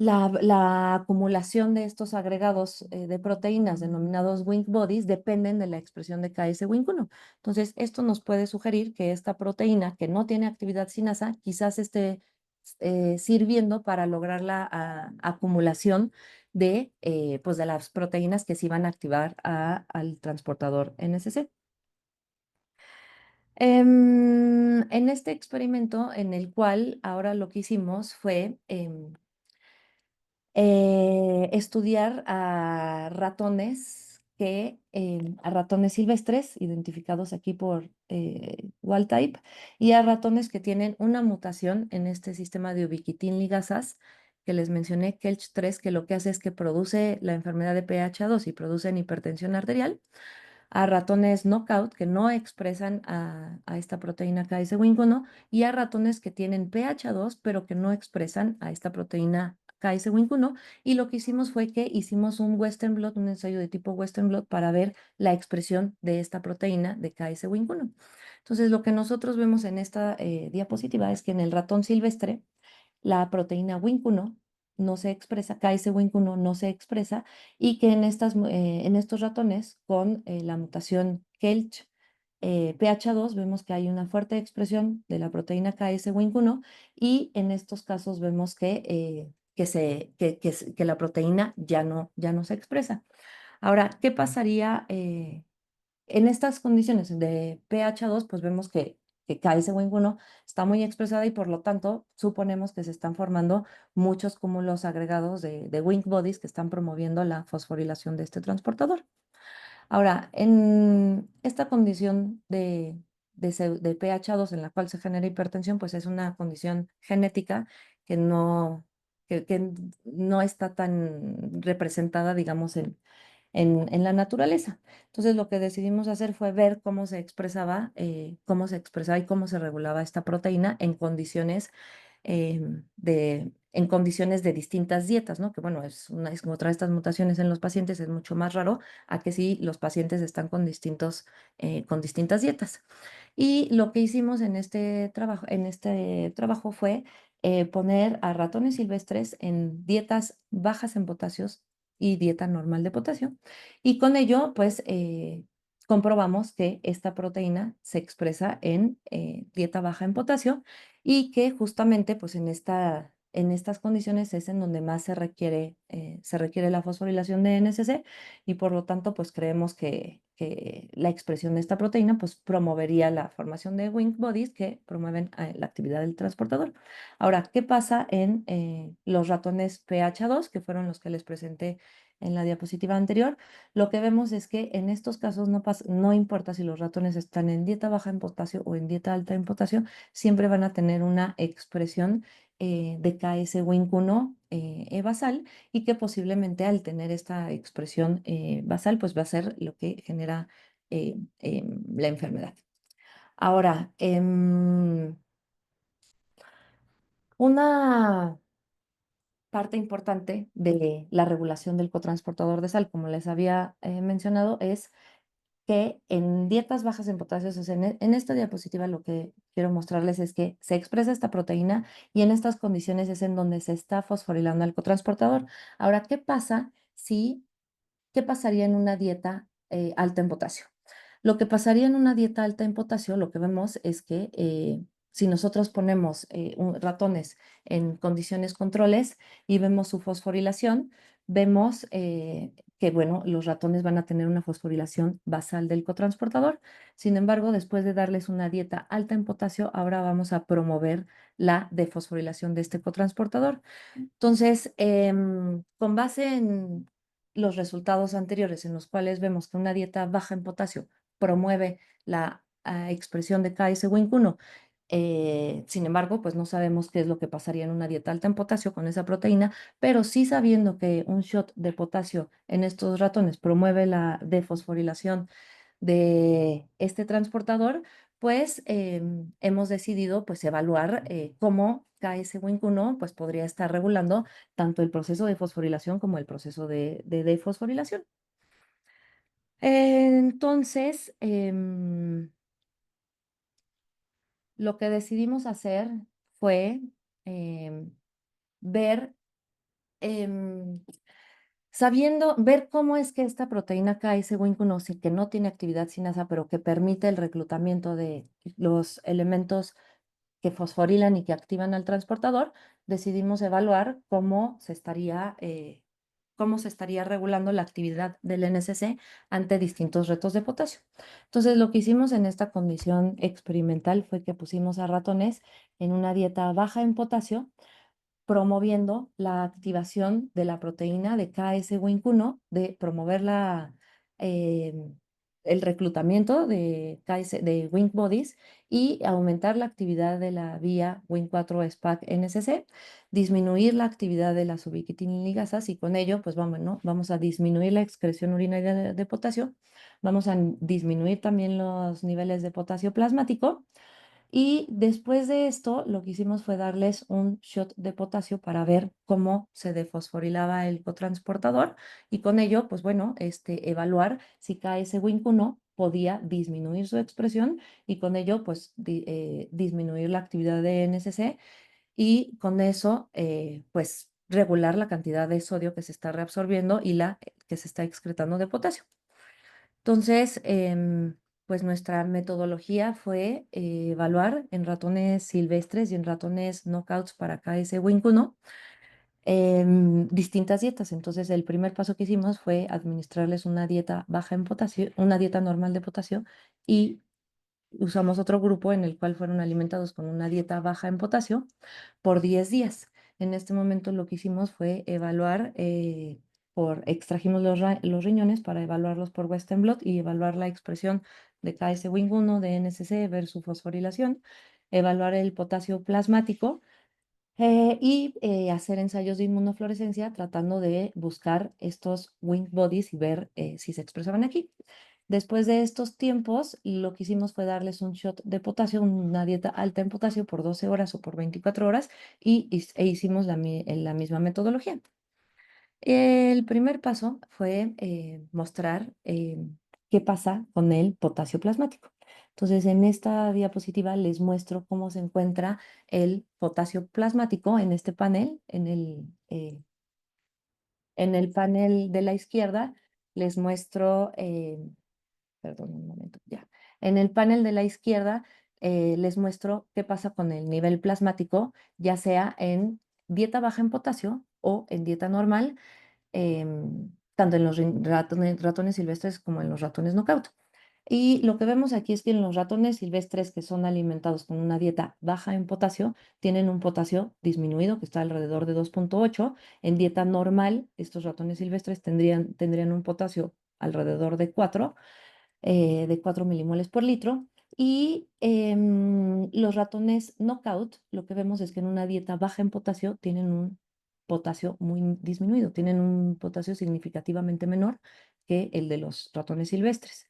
la acumulación de estos agregados de proteínas denominados Wink bodies dependen de la expresión de KS-Wink1. Entonces, esto nos puede sugerir que esta proteína que no tiene actividad sinasa quizás esté sirviendo para lograr la acumulación pues de las proteínas que sí van a activar al transportador NSC. En este experimento en el cual ahora lo que hicimos fue estudiar a ratones que a ratones silvestres, identificados aquí por wild type, y a ratones que tienen una mutación en este sistema de ubiquitin ligasas que les mencioné, KELCH3, que lo que hace es que produce la enfermedad de PH2 y producen hipertensión arterial, a ratones knockout que no expresan a esta proteína KS-Wink1 y a ratones que tienen PH2 pero que no expresan a esta proteína KS-Wink1. Y lo que hicimos fue que hicimos un Western blot, un ensayo de tipo Western blot para ver la expresión de esta proteína de KS-Wink1. Entonces, lo que nosotros vemos en esta diapositiva es que en el ratón silvestre, la proteína Wink1 no se expresa, KS-Wink1 no se expresa, y que en estos ratones con la mutación KELCH PH2 vemos que hay una fuerte expresión de la proteína KS-Wink1 y en estos casos vemos que la proteína ya no se expresa. Ahora, ¿qué pasaría en estas condiciones de pH 2? Pues vemos que KS-Wink1 está muy expresada y por lo tanto suponemos que se están formando muchos cúmulos agregados de Wink bodies que están promoviendo la fosforilación de este transportador. Ahora, en esta condición de pH 2 en la cual se genera hipertensión, pues es una condición genética que que no está tan representada, digamos, en la naturaleza. Entonces, lo que decidimos hacer fue ver cómo se expresaba y cómo se regulaba esta proteína en en condiciones de distintas dietas, ¿no? Que bueno, es otra de estas mutaciones en los pacientes, es mucho más raro a que si los pacientes están con distintas dietas. Y lo que hicimos en este trabajo fue poner a ratones silvestres en dietas bajas en potasios y dieta normal de potasio. Y con ello, pues, comprobamos que esta proteína se expresa en dieta baja en potasio y que justamente, pues, en estas condiciones es en donde más se requiere la fosforilación de NSC y por lo tanto, pues, creemos que la expresión de esta proteína, pues, promovería la formación de Wink bodies que promueven la actividad del transportador. Ahora, ¿qué pasa en los ratones PH2, que fueron los que les presenté en la diapositiva anterior? Lo que vemos es que en estos casos no importa si los ratones están en dieta baja en potasio o en dieta alta en potasio, siempre van a tener una expresión de KS-Wink1 basal y que posiblemente al tener esta expresión basal, pues va a ser lo que genera la enfermedad. Ahora, una parte importante de la regulación del cotransportador de sal, como les había mencionado, es que en dietas bajas en potasio, o sea, en esta diapositiva lo que quiero mostrarles es que se expresa esta proteína y en estas condiciones es en donde se está fosforilando el cotransportador. Ahora, ¿qué pasaría en una dieta alta en potasio? Lo que pasaría en una dieta alta en potasio, lo que vemos es que si nosotros ponemos ratones en condiciones controles y vemos su fosforilación, vemos que, bueno, los ratones van a tener una fosforilación basal del cotransportador. Sin embargo, después de darles una dieta alta en potasio, ahora vamos a promover la defosforilación de este cotransportador. Entonces, con base en los resultados anteriores en los cuales vemos que una dieta baja en potasio promueve la expresión de KS-Wink1, sin embargo, pues no sabemos qué es lo que pasaría en una dieta alta en potasio con esa proteína, pero sí sabiendo que un shot de potasio en estos ratones promueve la defosforilación de este transportador, pues hemos decidido pues evaluar cómo KS-Wink1 pues podría estar regulando tanto el proceso de fosforilación como el proceso de defosforilación. Entonces, lo que decidimos hacer fue em, ver, em, ver cómo es que esta proteína KS-Wink1, sí, que no tiene actividad sinasa, pero que permite el reclutamiento de los elementos que fosforilan y que activan al transportador, decidimos evaluar cómo se estaría regulando la actividad del NSC ante distintos retos de potasio. Entonces, lo que hicimos en esta condición experimental fue que pusimos a ratones en una dieta baja en potasio, promoviendo la activación de la proteína de KS-Wink1, de promover el reclutamiento de, de Wing Bodies y aumentar la actividad de la vía Win4-SPAC-NSC, disminuir la actividad de las ubiquitinilisas y con ello, pues vamos, ¿no? Vamos a disminuir la excreción urinaria de potasio, vamos a disminuir también los niveles de potasio plasmático y después de esto, lo que hicimos fue darles un shot de potasio para ver cómo se defosforilaba el cotransportador y con ello, pues bueno, evaluar si KS-Wink1 podía disminuir su expresión y con ello, pues disminuir la actividad de NSC y con eso, pues regular la cantidad de sodio que se está reabsorbiendo y la que se está excretando de potasio. Entonces, pues nuestra metodología fue evaluar en ratones silvestres y en ratones knockouts para KS-Wink1 distintas dietas. Entonces, el primer paso que hicimos fue administrarles una dieta baja en potasio, una dieta normal de potasio y usamos otro grupo en el cual fueron alimentados con una dieta baja en potasio por 10 días. En este momento lo que hicimos fue evaluar, extrajimos los riñones para evaluarlos por Western blot y evaluar la expresión de KS-Wing1, de NSC versus fosforilación, evaluar el potasio plasmático y hacer ensayos de inmunofluorescencia tratando de buscar estos wing bodies y ver si se expresaban aquí. Después de estos tiempos, lo que hicimos fue darles un shot de potasio, una dieta alta en potasio por 12 horas o por 24 horas e hicimos la misma metodología. El primer paso fue mostrar qué pasa con el potasio plasmático. Entonces, en esta diapositiva les muestro cómo se encuentra el potasio plasmático en este panel, en el panel de la izquierda. Les muestro, perdón, un momento, ya. En el panel de la izquierda les muestro qué pasa con el nivel plasmático, ya sea en dieta baja en potasio o en dieta normal tanto en los ratones silvestres como en los ratones knockout. Y lo que vemos aquí es que en los ratones silvestres que son alimentados con una dieta baja en potasio, tienen un potasio disminuido que está alrededor de 2,8. En dieta normal, estos ratones silvestres tendrían un potasio alrededor de 4 milimoles por litro. Y los ratones knockout, lo que vemos es que en una dieta baja en potasio tienen un potasio muy disminuido, tienen un potasio significativamente menor que el de los ratones silvestres.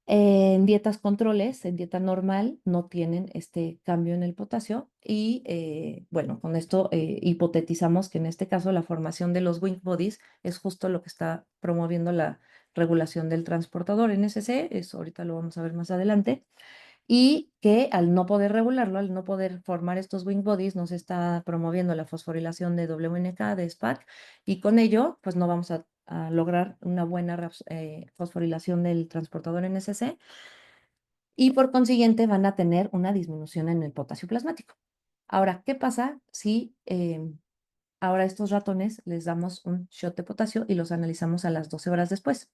En dietas controles, en dieta normal, no tienen este cambio en el potasio y bueno, con esto hipotetizamos que en este caso la formación de los wing bodies es justo lo que está promoviendo la regulación del transportador NSC, eso ahorita lo vamos a ver más adelante, y que al no poder regularlo, al no poder formar estos wing bodies, nos está promoviendo la fosforilación de WNK, de SPAC, y con ello, pues no vamos a lograr una buena fosforilación del transportador NSC, y por consiguiente van a tener una disminución en el potasio plasmático. Ahora, ¿qué pasa si ahora a estos ratones les damos un shot de potasio y los analizamos a las 12 horas después?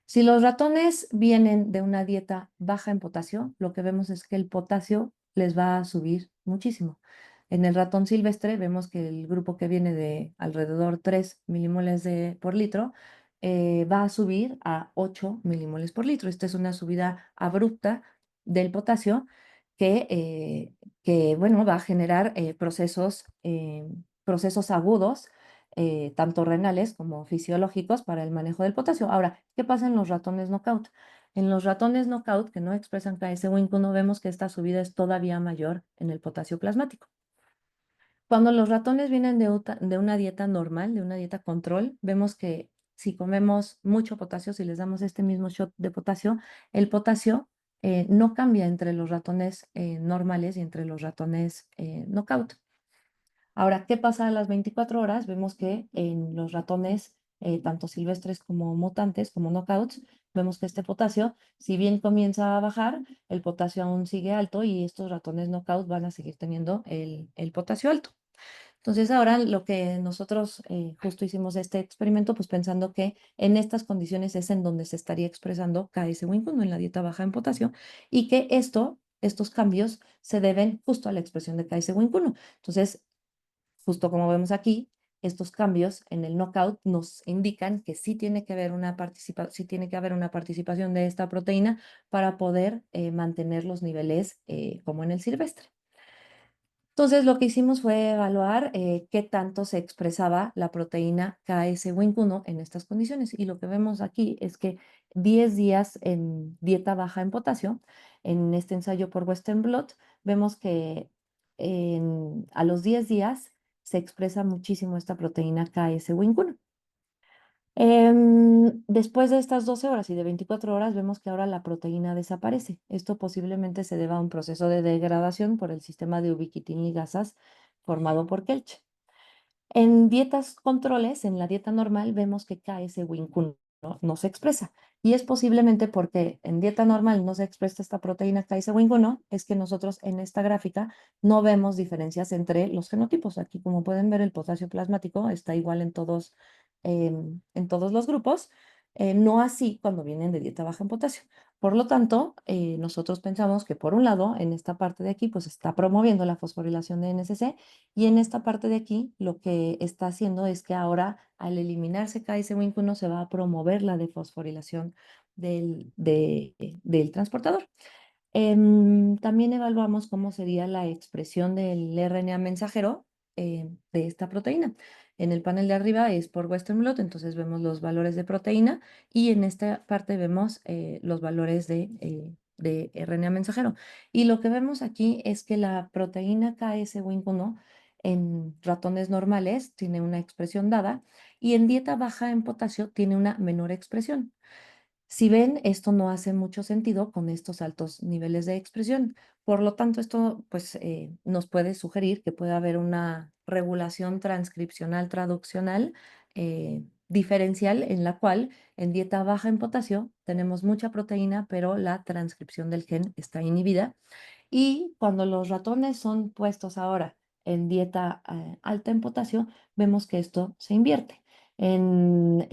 Si los ratones vienen de una dieta baja en potasio, lo que vemos es que el potasio les va a subir muchísimo. En el ratón silvestre vemos que el grupo que viene de alrededor 3 milimoles por litro va a subir a 8 milimoles por litro. Esta es una subida abrupta del potasio que bueno, va a generar procesos agudos tanto renales como fisiológicos para el manejo del potasio. Ahora, ¿qué pasa en los ratones knockout? En los ratones knockout que no expresan KS-Wink1 vemos que esta subida es todavía mayor en el potasio plasmático. Cuando los ratones vienen de una dieta normal, de una dieta control, vemos que si comemos mucho potasio, si les damos este mismo shot de potasio, el potasio no cambia entre los ratones normales y entre los ratones knockout. Ahora, ¿qué pasa a las 24 horas? Vemos que en los ratones, tanto silvestres como mutantes, como knockouts, vemos que este potasio, si bien comienza a bajar, el potasio aún sigue alto y estos ratones knockout van a seguir teniendo el potasio alto. Entonces, ahora lo que nosotros justo hicimos este experimento, pues pensando que en estas condiciones es en donde se estaría expresando KS-Wink1 en la dieta baja en potasio y que estos cambios se deben justo a la expresión de KS-Wink1. Entonces, justo como vemos aquí, estos cambios en el knockout nos indican que sí tiene que haber sí tiene que haber una participación de esta proteína para poder mantener los niveles como en el silvestre. Entonces, lo que hicimos fue evaluar qué tanto se expresaba la proteína KS-Wink1 en estas condiciones. Y lo que vemos aquí es que 10 días en dieta baja en potasio, en este ensayo por Western Blot, vemos que a los 10 días se expresa muchísimo esta proteína KS-Wink1. Después de estas 12 horas y de 24 horas vemos que ahora la proteína desaparece. Esto posiblemente se deba a un proceso de degradación por el sistema de ubiquitina ligasas formado por Kelch. En dietas controles, en la dieta normal, vemos que KS-Wink1 no se expresa. Y es posiblemente porque en dieta normal no se expresa esta proteína KS-Wink1, es que nosotros en esta gráfica no vemos diferencias entre los genotipos. Aquí, como pueden ver, el potasio plasmático está igual en todos los grupos, no así cuando vienen de dieta baja en potasio. Por lo tanto, nosotros pensamos que por un lado, en esta parte de aquí, pues está promoviendo la fosforilación de NSC y en esta parte de aquí lo que está haciendo es que ahora al eliminarse KS-Wink1 se va a promover la defosforilación del transportador. También evaluamos cómo sería la expresión del RNA mensajero de esta proteína. En el panel de arriba es por Western blot, entonces vemos los valores de proteína y en esta parte vemos los valores de RNA mensajero. Y lo que vemos aquí es que la proteína KS-Wink1 en ratones normales tiene una expresión dada y en dieta baja en potasio tiene una menor expresión. Si ven, esto no hace mucho sentido con estos altos niveles de expresión. Por lo tanto, esto pues, nos puede sugerir que puede haber una regulación transcripcional traduccional diferencial en la cual en dieta baja en potasio tenemos mucha proteína, pero la transcripción del gen está inhibida. Y cuando los ratones son puestos ahora en dieta alta en potasio, vemos que esto se invierte. En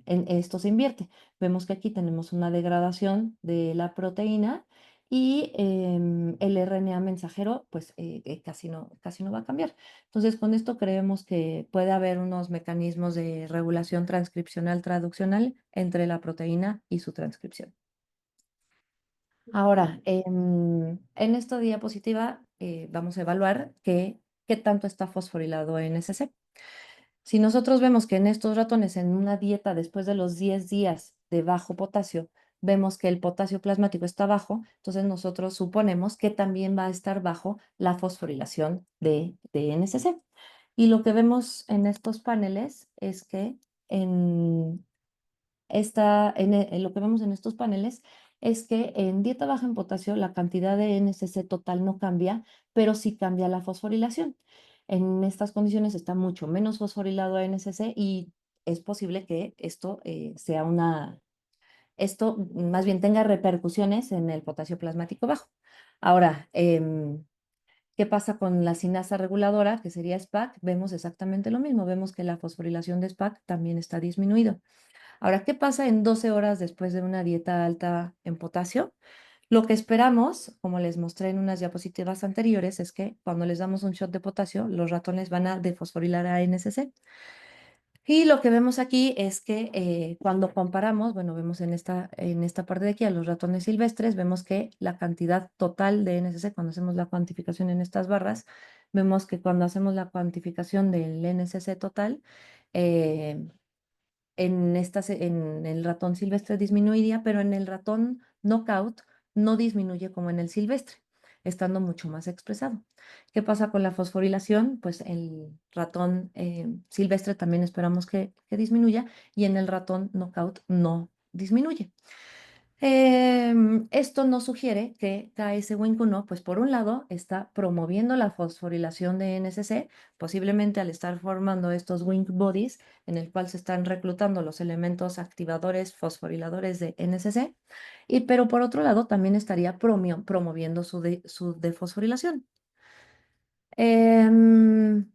esto se invierte. Vemos que aquí tenemos una degradación de la proteína y el RNA mensajero pues casi no va a cambiar. Entonces con esto creemos que puede haber unos mecanismos de regulación transcripcional traduccional entre la proteína y su transcripción. Ahora, en esta diapositiva vamos a evaluar qué tanto está fosforilado en SC. Si nosotros vemos que en estos ratones, en una dieta después de los 10 días de bajo potasio, vemos que el potasio plasmático está bajo, entonces nosotros suponemos que también va a estar bajo la fosforilación de NSC. Y lo que vemos en estos paneles es que en lo que vemos en estos paneles es que en dieta baja en potasio la cantidad de NSC total no cambia, pero sí cambia la fosforilación. En estas condiciones está mucho menos fosforilado a NSC y es posible que esto más bien tenga repercusiones en el potasio plasmático bajo. Ahora, ¿qué pasa con la sinasa reguladora, que sería SPAC? Vemos exactamente lo mismo, vemos que la fosforilación de SPAC también está disminuido. Ahora, ¿qué pasa en 12 horas después de una dieta alta en potasio? Lo que esperamos, como les mostré en unas diapositivas anteriores, es que cuando les damos un shot de potasio, los ratones van a defosforilar a NSC. Y lo que vemos aquí es que cuando comparamos, bueno, vemos en esta parte de aquí a los ratones silvestres, vemos que la cantidad total de NSC, cuando hacemos la cuantificación en estas barras, vemos que cuando hacemos la cuantificación del NSC total, eh, en el ratón silvestre disminuiría, pero en el ratón knockout no disminuye como en el silvestre, estando mucho más expresado. ¿Qué pasa con la fosforilación? Pues el ratón silvestre también esperamos que disminuya y en el ratón knockout no disminuye. Esto nos sugiere que KS-Wink1, pues por un lado, está promoviendo la fosforilación de NSC, posiblemente al estar formando estos Wink bodies, en el cual se están reclutando los elementos activadores fosforiladores de NSC, pero por otro lado también estaría promoviendo su defosforilación. Em,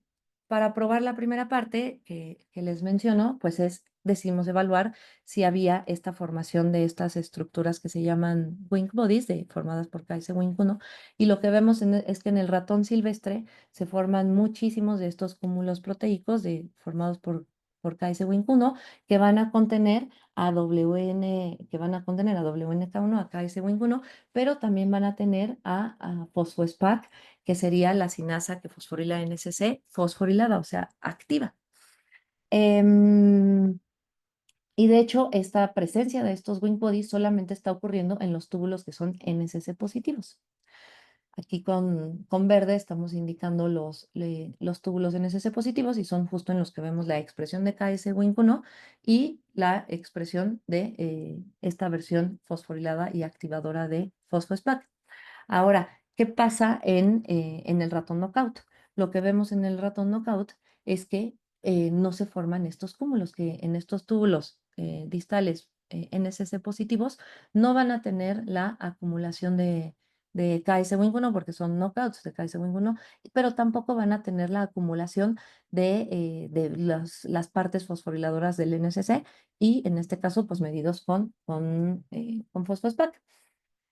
para probar la primera parte que les menciono, pues decidimos evaluar si había esta formación de estas estructuras que se llaman wing bodies, formadas por KS-Wing1, y lo que vemos es que en el ratón silvestre se forman muchísimos de estos cúmulos proteicos formados por KS-Wing1 que van a contener a que van a contener a WNK1, a KS-Wing1, pero también van a tener a fosfo-SPAC, que sería la sinasa que fosforila NSC fosforilada, o sea, activa. Y de hecho, esta presencia de estos wing bodies solamente está ocurriendo en los túbulos que son NSC positivos. Aquí con verde estamos indicando los túbulos NSC positivos y son justo en los que vemos la expresión de KS-Wing1 y la expresión de esta versión fosforilada y activadora de fosfo-SPAC. Ahora, ¿qué pasa en el ratón knockout? Lo que vemos en el ratón knockout es que no se forman estos cúmulos, que en estos túbulos distales NSC positivos no van a tener la acumulación de KS-Wing1 porque son knockouts de KS-Wing1, pero tampoco van a tener la acumulación de las partes fosforiladoras del NSC y en este caso, pues medidos con fosfo-SPAC.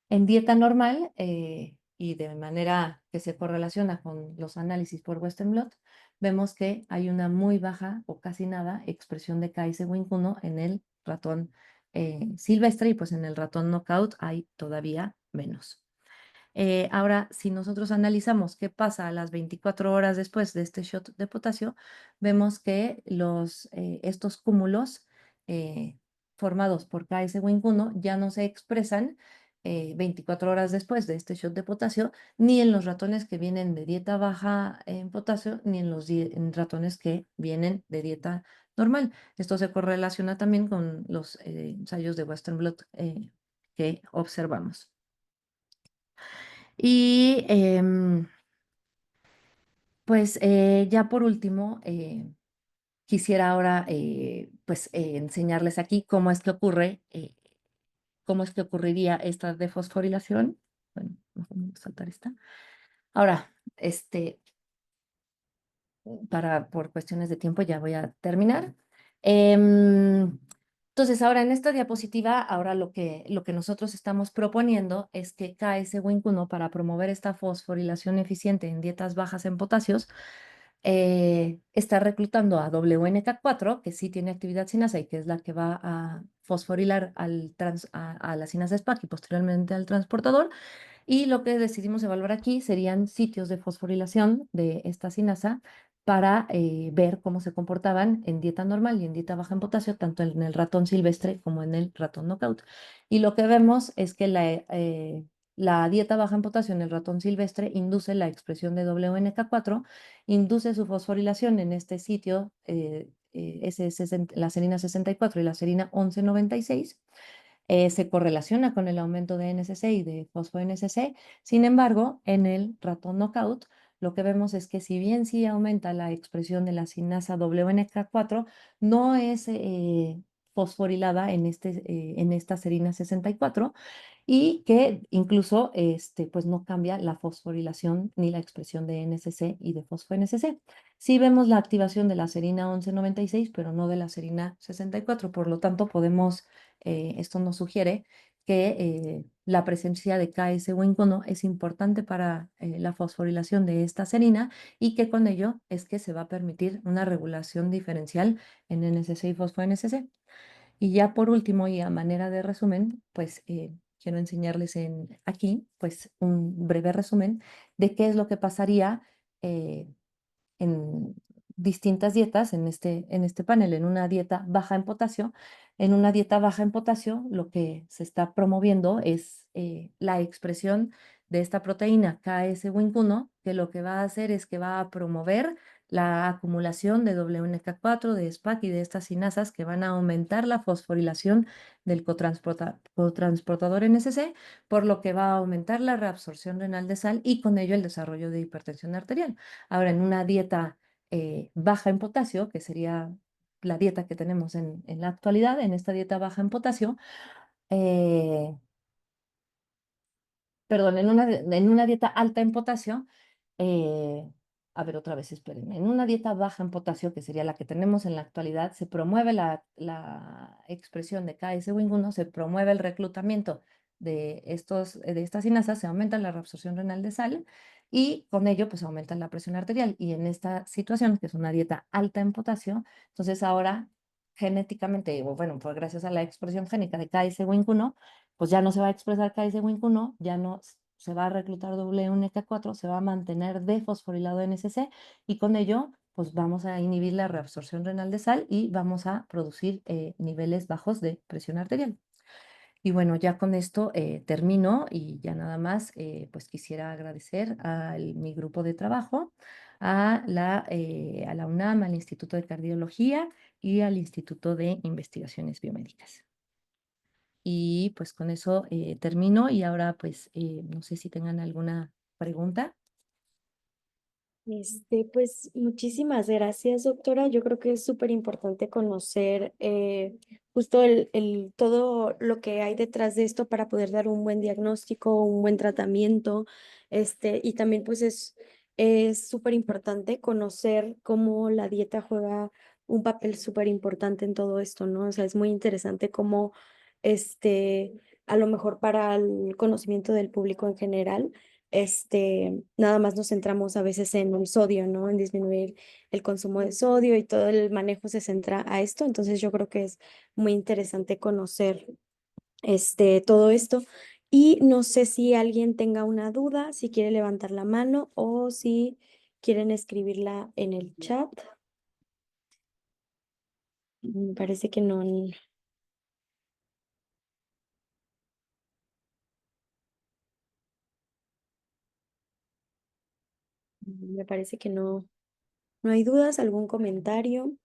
En dieta normal y de manera que se correlaciona con los análisis por Western blot, vemos que hay una muy baja o casi nada expresión de KS-Wing1 en el ratón silvestre y pues en el ratón knockout hay todavía menos. Ahora, si nosotros analizamos qué pasa a las 24 horas después de este shot de potasio, vemos que estos cúmulos eh, formados por KS-Wing1 ya no se expresan 24 horas después de este shot de potasio, ni en los ratones que vienen de dieta baja en potasio, ni en los en ratones que vienen de dieta normal. Esto se correlaciona también con los ensayos de Western blot que observamos. Y pues ya por último, quisiera ahora pues enseñarles aquí cómo es que cómo es que ocurriría esta defosforilación. Bueno, mejor me voy a saltar esta. Ahora, por cuestiones de tiempo ya voy a terminar. Entonces, ahora en esta diapositiva, ahora lo que nosotros estamos proponiendo es que KS-Wing1 para promover esta fosforilación eficiente en dietas bajas en potasios, está reclutando a WNK4, que sí tiene actividad sinasa y que es la que va a fosforilar a la sinasa SPAC y posteriormente al transportador. Y lo que decidimos evaluar aquí serían sitios de fosforilación de esta sinasa para ver cómo se comportaban en dieta normal y en dieta baja en potasio, tanto en el ratón silvestre como en el ratón knockout. Y lo que vemos es que la dieta baja en potasio en el ratón silvestre induce la expresión de WNK4, induce su fosforilación en este sitio, la serina 64 y la serina 1196, se correlaciona con el aumento de NSC y de fosfo-NSC. Sin embargo, en el ratón knockout, lo que vemos es que si bien sí aumenta la expresión de la sinasa WNK4, no es fosforilada en esta serina 64 y que incluso pues no cambia la fosforilación ni la expresión de NSC y de fosfo-NSC. Sí vemos la activación de la serina 1196, pero no de la serina 64. Por lo tanto, esto nos sugiere que la presencia de KS-Wing1 es importante para la fosforilación de esta serina y que con ello es que se va a permitir una regulación diferencial en NSC y fosfo-NSC. Y ya por último, y a manera de resumen, pues quiero enseñarles aquí pues un breve resumen de qué es lo que pasaría en distintas dietas en este panel, en una dieta baja en potasio. En una dieta baja en potasio, lo que se está promoviendo es la expresión de esta proteína KS-Wing1, que lo que va a hacer es que va a promover la acumulación de WNK4, de SPAC y de estas sinasas que van a aumentar la fosforilación del cotransportador NSC, por lo que va a aumentar la reabsorción renal de sal y con ello el desarrollo de hipertensión arterial. Ahora, en una dieta baja en potasio, que sería la dieta que tenemos en la actualidad, en esta dieta baja en potasio, eh, perdón, en una dieta alta en potasio, eh, a ver, otra vez, esperen. En una dieta baja en potasio, que sería la que tenemos en la actualidad, se promueve la expresión de KS-Wing1, se promueve el reclutamiento de estas sinasas, se aumenta la reabsorción renal de sal y con ello pues aumenta la presión arterial. Y en esta situación, que es una dieta alta en potasio, entonces ahora genéticamente, o bueno, pues gracias a la expresión génica de KS-Wing1, pues ya no se va a expresar KS-Wing1, ya no se va a reclutar W1K4, se va a mantener defosforilado NSC y con ello pues vamos a inhibir la reabsorción renal de sal y vamos a producir niveles bajos de presión arterial. Y bueno, ya con esto termino y ya nada más, pues quisiera agradecer a mi grupo de trabajo, a la UNAM, al Instituto de Cardiología y al Instituto de Investigaciones Biomédicas. Y pues con eso termino y ahora pues no sé si tengan alguna pregunta. Pues muchísimas gracias, doctora. Yo creo que es súper importante conocer justo todo lo que hay detrás de esto para poder dar un buen diagnóstico, un buen tratamiento. Y también pues es súper importante conocer cómo la dieta juega un papel súper importante en todo esto, ¿no? O sea, es muy interesante cómo este, a lo mejor para el conocimiento del público en general nada más nos centramos a veces en el sodio, ¿no? En disminuir el consumo de sodio y todo el manejo se centra a esto. Entonces yo creo que es muy interesante conocer todo esto. Y no sé si alguien tenga una duda, si quiere levantar la mano o si quieren escribirla en el chat. Me parece que no. Me parece que no, no hay dudas. ¿Algún comentario?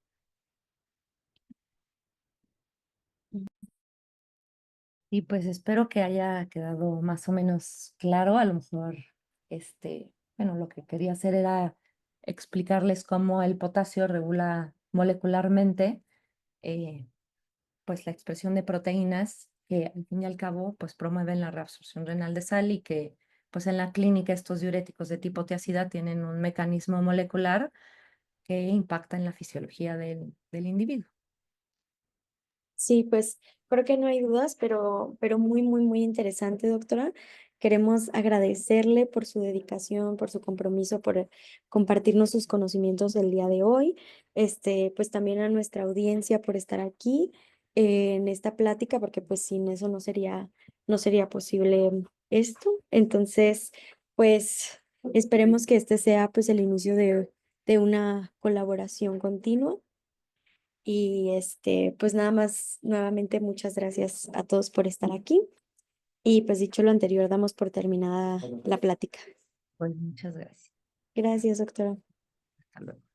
Y pues espero que haya quedado más o menos claro. A lo mejor, bueno, lo que quería hacer era explicarles cómo el potasio regula molecularmente, eh, pues la expresión de proteínas que al fin y al cabo, pues promueven la reabsorción renal de sal y que, pues en la clínica estos diuréticos de tipo tiacida tienen un mecanismo molecular que impacta en la fisiología del individuo. Sí, pues creo que no hay dudas, pero muy, muy, muy interesante, doctora. Queremos agradecerle por su dedicación, por su compromiso, por compartirnos sus conocimientos del día de hoy. Pues también a nuestra audiencia por estar aquí en esta plática, porque pues sin eso no sería posible esto. Entonces, pues esperemos que este sea pues el inicio de una colaboración continua. Y pues nada más, nuevamente muchas gracias a todos por estar aquí. Y pues dicho lo anterior, damos por terminada la plática. Pues muchas gracias. Gracias, doctora. Hasta luego.